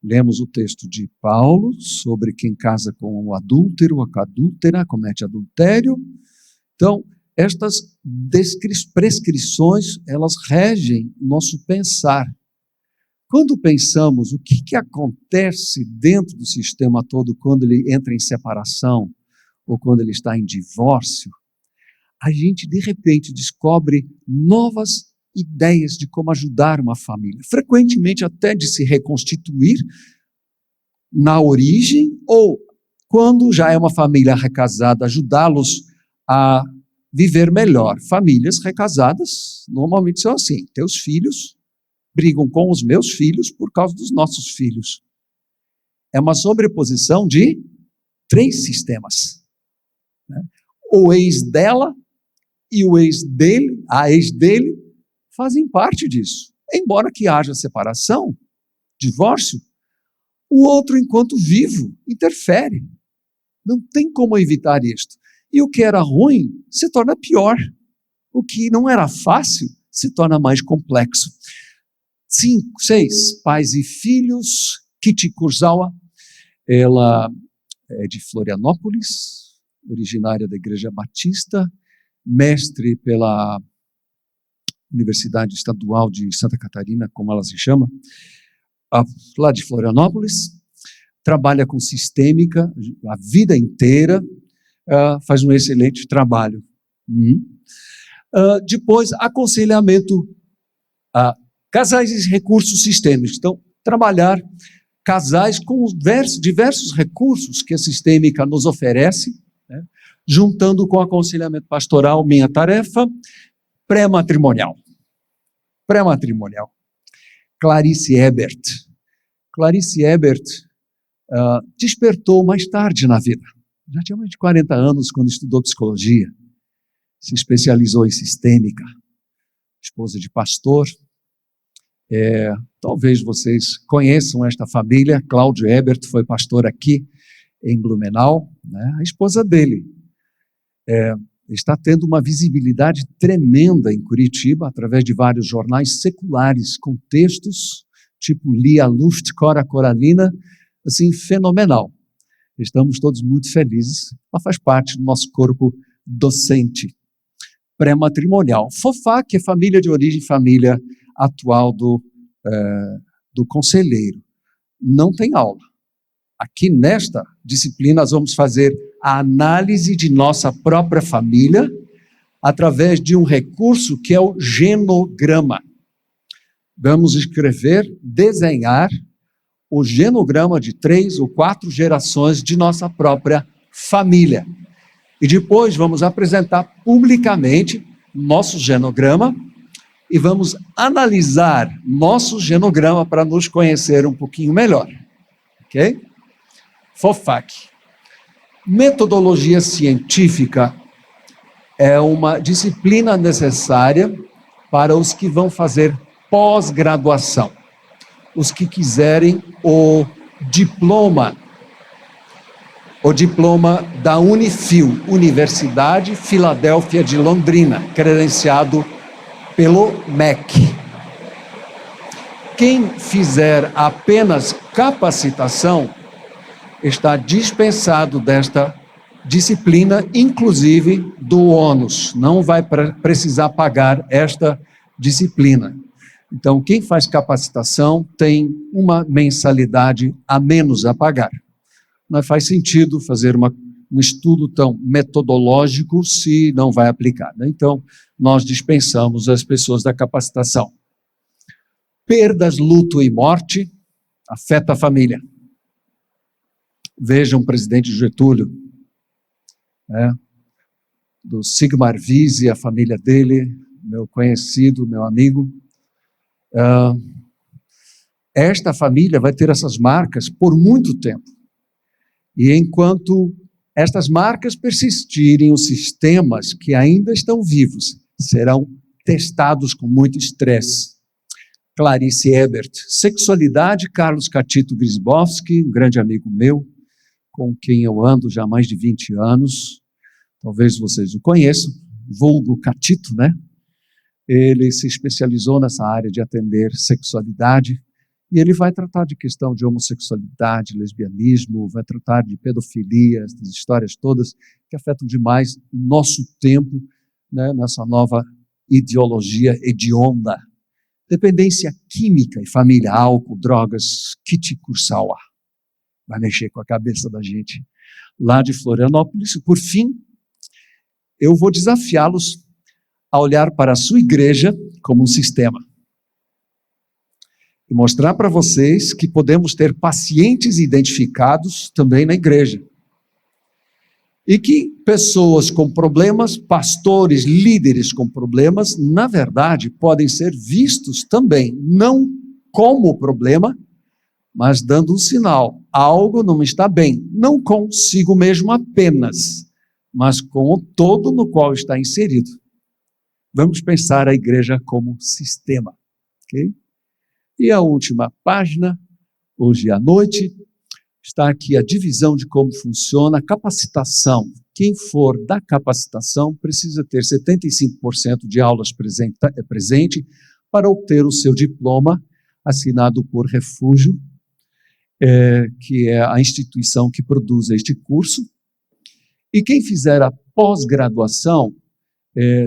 Lemos o texto de Paulo sobre quem casa com o adúltero, a adúltera, comete adultério. Então, estas prescrições, elas regem o nosso pensar. Quando pensamos o que acontece dentro do sistema todo quando ele entra em separação ou quando ele está em divórcio, a gente de repente descobre novas ideias de como ajudar uma família, frequentemente até de se reconstituir na origem, ou quando já é uma família recasada, ajudá-los a viver melhor. Famílias recasadas normalmente são assim: teus filhos brigam com os meus filhos por causa dos nossos filhos. É uma sobreposição de 3 sistemas, né? O ex dela e o ex dele, a ex dele, fazem parte disso. Embora que haja separação, divórcio, o outro, enquanto vivo, interfere. Não tem como evitar isto. E o que era ruim se torna pior. O que não era fácil se torna mais complexo. 5, 6, pais e filhos. Kitty Kurzawa, ela é de Florianópolis, originária da Igreja Batista, mestre pela Universidade Estadual de Santa Catarina, como ela se chama, lá de Florianópolis. trabalha com sistêmica a vida inteira, faz um excelente trabalho. Depois, aconselhamento a casais e recursos sistêmicos. Então, trabalhar casais com diversos recursos que a sistêmica nos oferece, né, juntando com aconselhamento pastoral, minha tarefa, pré-matrimonial. Pré-matrimonial. Clarice Ebert. Clarice Ebert despertou mais tarde na vida. Já tinha mais de 40 anos quando estudou psicologia. Se especializou em sistêmica. Esposa de pastor. Talvez vocês conheçam esta família. Cláudio Ebert foi pastor aqui em Blumenau, né? A esposa dele está tendo uma visibilidade tremenda em Curitiba, através de vários jornais seculares, com textos tipo Lia Luft, Cora Coralina, assim, fenomenal. Estamos todos muito felizes. Ela faz parte do nosso corpo docente pré-matrimonial. Fofá, que é família de origem, família atual do conselheiro. Não tem aula. Aqui nesta disciplina nós vamos fazer a análise de nossa própria família através de um recurso que é o genograma. Vamos desenhar o genograma de 3 ou 4 gerações de nossa própria família. E depois vamos apresentar publicamente nosso genograma e vamos analisar nosso genograma para nos conhecer um pouquinho melhor. Ok? FOFAC. Metodologia científica é uma disciplina necessária para os que vão fazer pós-graduação. Os que quiserem o diploma da Unifil, Universidade Filadélfia de Londrina, credenciado pelo MEC. Quem fizer apenas capacitação está dispensado desta disciplina, inclusive do ônus, não vai precisar pagar esta disciplina. Então, quem faz capacitação tem uma mensalidade a menos a pagar. Não faz sentido fazer um estudo tão metodológico se não vai aplicar, né? Então, nós dispensamos as pessoas da capacitação. Perdas, luto e morte afeta a família. Vejam o presidente Getúlio, né, do Sigmar Wiese, a família dele, meu conhecido, meu amigo. Esta família vai ter essas marcas por muito tempo. E enquanto estas marcas persistirem, os sistemas que ainda estão vivos serão testados com muito estresse. Clarice Ebert. Sexualidade, Carlos Catito Grisbowski, um grande amigo meu, com quem eu ando já há mais de 20 anos. Talvez vocês o conheçam, vulgo Catito, né? Ele se especializou nessa área de atender sexualidade, e ele vai tratar de questão de homossexualidade, lesbianismo, vai tratar de pedofilia, essas histórias todas que afetam demais o nosso tempo, né, nessa nova ideologia hedionda. Dependência química e família, álcool, drogas, Kit Kurosawa. Vai mexer com a cabeça da gente lá de Florianópolis. E, por fim, eu vou desafiá-los a olhar para a sua igreja como um sistema. E mostrar para vocês que podemos ter pacientes identificados também na igreja. E que pessoas com problemas, pastores, líderes com problemas, na verdade, podem ser vistos também, não como problema, mas dando um sinal. Algo não está bem, não consigo mesmo apenas, mas com o todo no qual está inserido. Vamos pensar a igreja como sistema, ok? E a última página, hoje à noite, está aqui a divisão de como funciona a capacitação. Quem for da capacitação precisa ter 75% de aulas presente para obter o seu diploma, assinado por Refúgio, que é a instituição que produz este curso. E quem fizer a pós-graduação,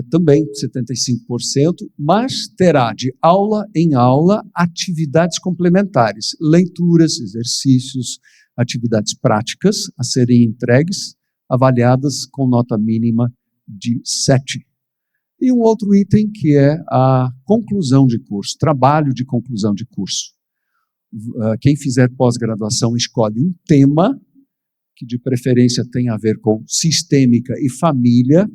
também 75%, mas terá de aula em aula atividades complementares, leituras, exercícios, atividades práticas a serem entregues, avaliadas com nota mínima de 7. E um outro item que é a conclusão de curso, trabalho de conclusão de curso. Quem fizer pós-graduação escolhe um tema, que de preferência tem a ver com sistêmica e família,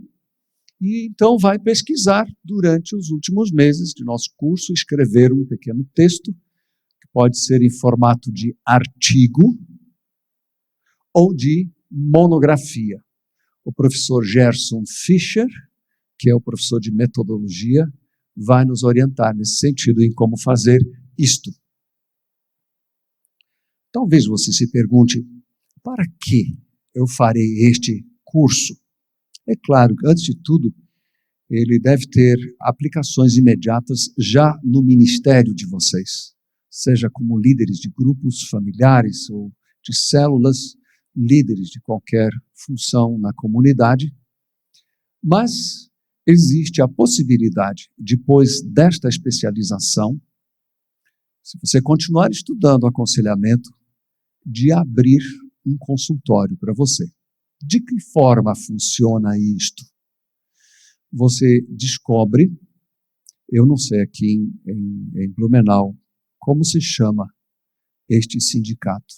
e então vai pesquisar durante os últimos meses de nosso curso, escrever um pequeno texto, que pode ser em formato de artigo ou de monografia. O professor Gerson Fischer, que é o professor de metodologia, vai nos orientar nesse sentido em como fazer isto. Talvez você se pergunte, para que eu farei este curso? É claro que, antes de tudo, ele deve ter aplicações imediatas já no ministério de vocês, seja como líderes de grupos familiares ou de células, líderes de qualquer função na comunidade, mas existe a possibilidade, depois desta especialização, se você continuar estudando aconselhamento, de abrir um consultório para você. De que forma funciona isto? Você descobre, eu não sei aqui em Blumenau, como se chama este sindicato,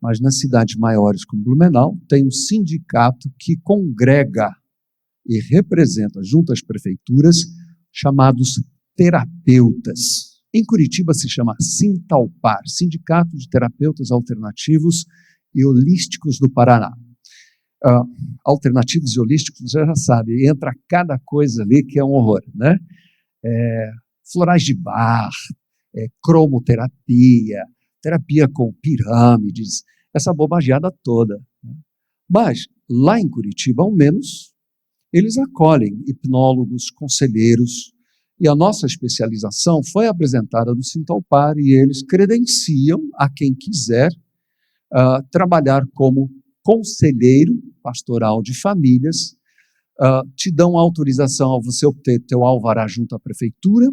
mas nas cidades maiores como Blumenau, tem um sindicato que congrega e representa junto às prefeituras, chamados terapeutas. Em Curitiba se chama Sintalpar, Sindicato de Terapeutas Alternativos e Holísticos do Paraná. Alternativos e holísticos, você já sabe, entra cada coisa ali que é um horror, né? Florais de Bach, cromoterapia, terapia com pirâmides, essa bobageada toda. Né? Mas, lá em Curitiba, ao menos, eles acolhem hipnólogos, conselheiros, e a nossa especialização foi apresentada no Sintalpar e eles credenciam a quem quiser trabalhar como conselheiro pastoral de famílias, te dão autorização a você obter teu alvará junto à prefeitura,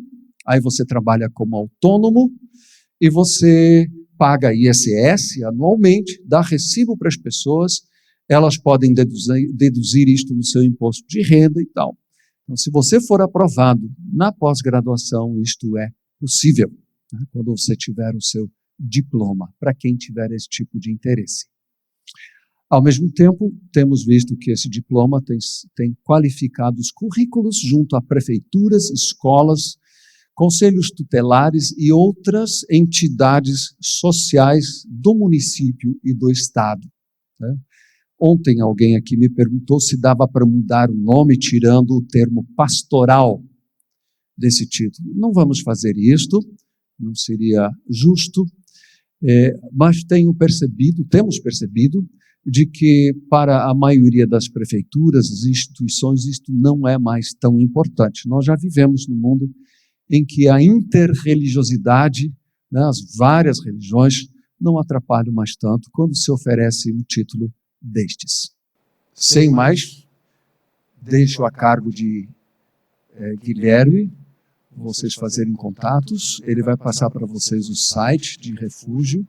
aí você trabalha como autônomo e você paga ISS anualmente, dá recibo para as pessoas, elas podem deduzir isto no seu imposto de renda e tal. Então, se você for aprovado na pós-graduação, isto é possível, né, quando você tiver o seu diploma, para quem tiver esse tipo de interesse. Ao mesmo tempo, temos visto que esse diploma tem qualificado os currículos junto a prefeituras, escolas, conselhos tutelares e outras entidades sociais do município e do estado. Né? Ontem alguém aqui me perguntou se dava para mudar o nome tirando o termo pastoral desse título. Não vamos fazer isto, não seria justo, mas temos percebido de que para a maioria das prefeituras, das instituições, isto não é mais tão importante. Nós já vivemos num mundo em que a interreligiosidade, né, as várias religiões, não atrapalham mais tanto quando se oferece um título destes. Sem mais, deixo a cargo de Guilherme, vocês fazerem contatos, ele vai passar para vocês o site de refúgio,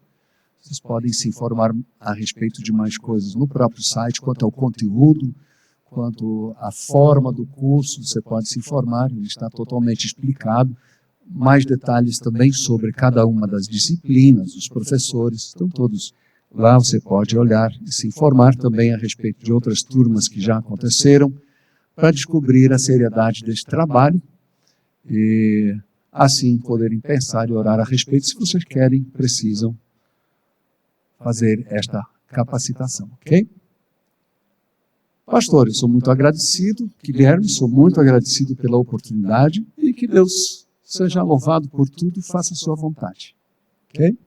vocês podem se informar a respeito de mais coisas no próprio site, quanto ao conteúdo, quanto à forma do curso, você pode se informar, ele está totalmente explicado, mais detalhes também sobre cada uma das disciplinas, os professores, estão todos lá, você pode olhar e se informar também a respeito de outras turmas que já aconteceram, para descobrir a seriedade deste trabalho e assim poderem pensar e orar a respeito, se vocês querem, precisam fazer esta capacitação, ok? Pastor, eu sou muito agradecido, Guilherme, sou muito agradecido pela oportunidade e que Deus seja louvado por tudo e faça a sua vontade, ok?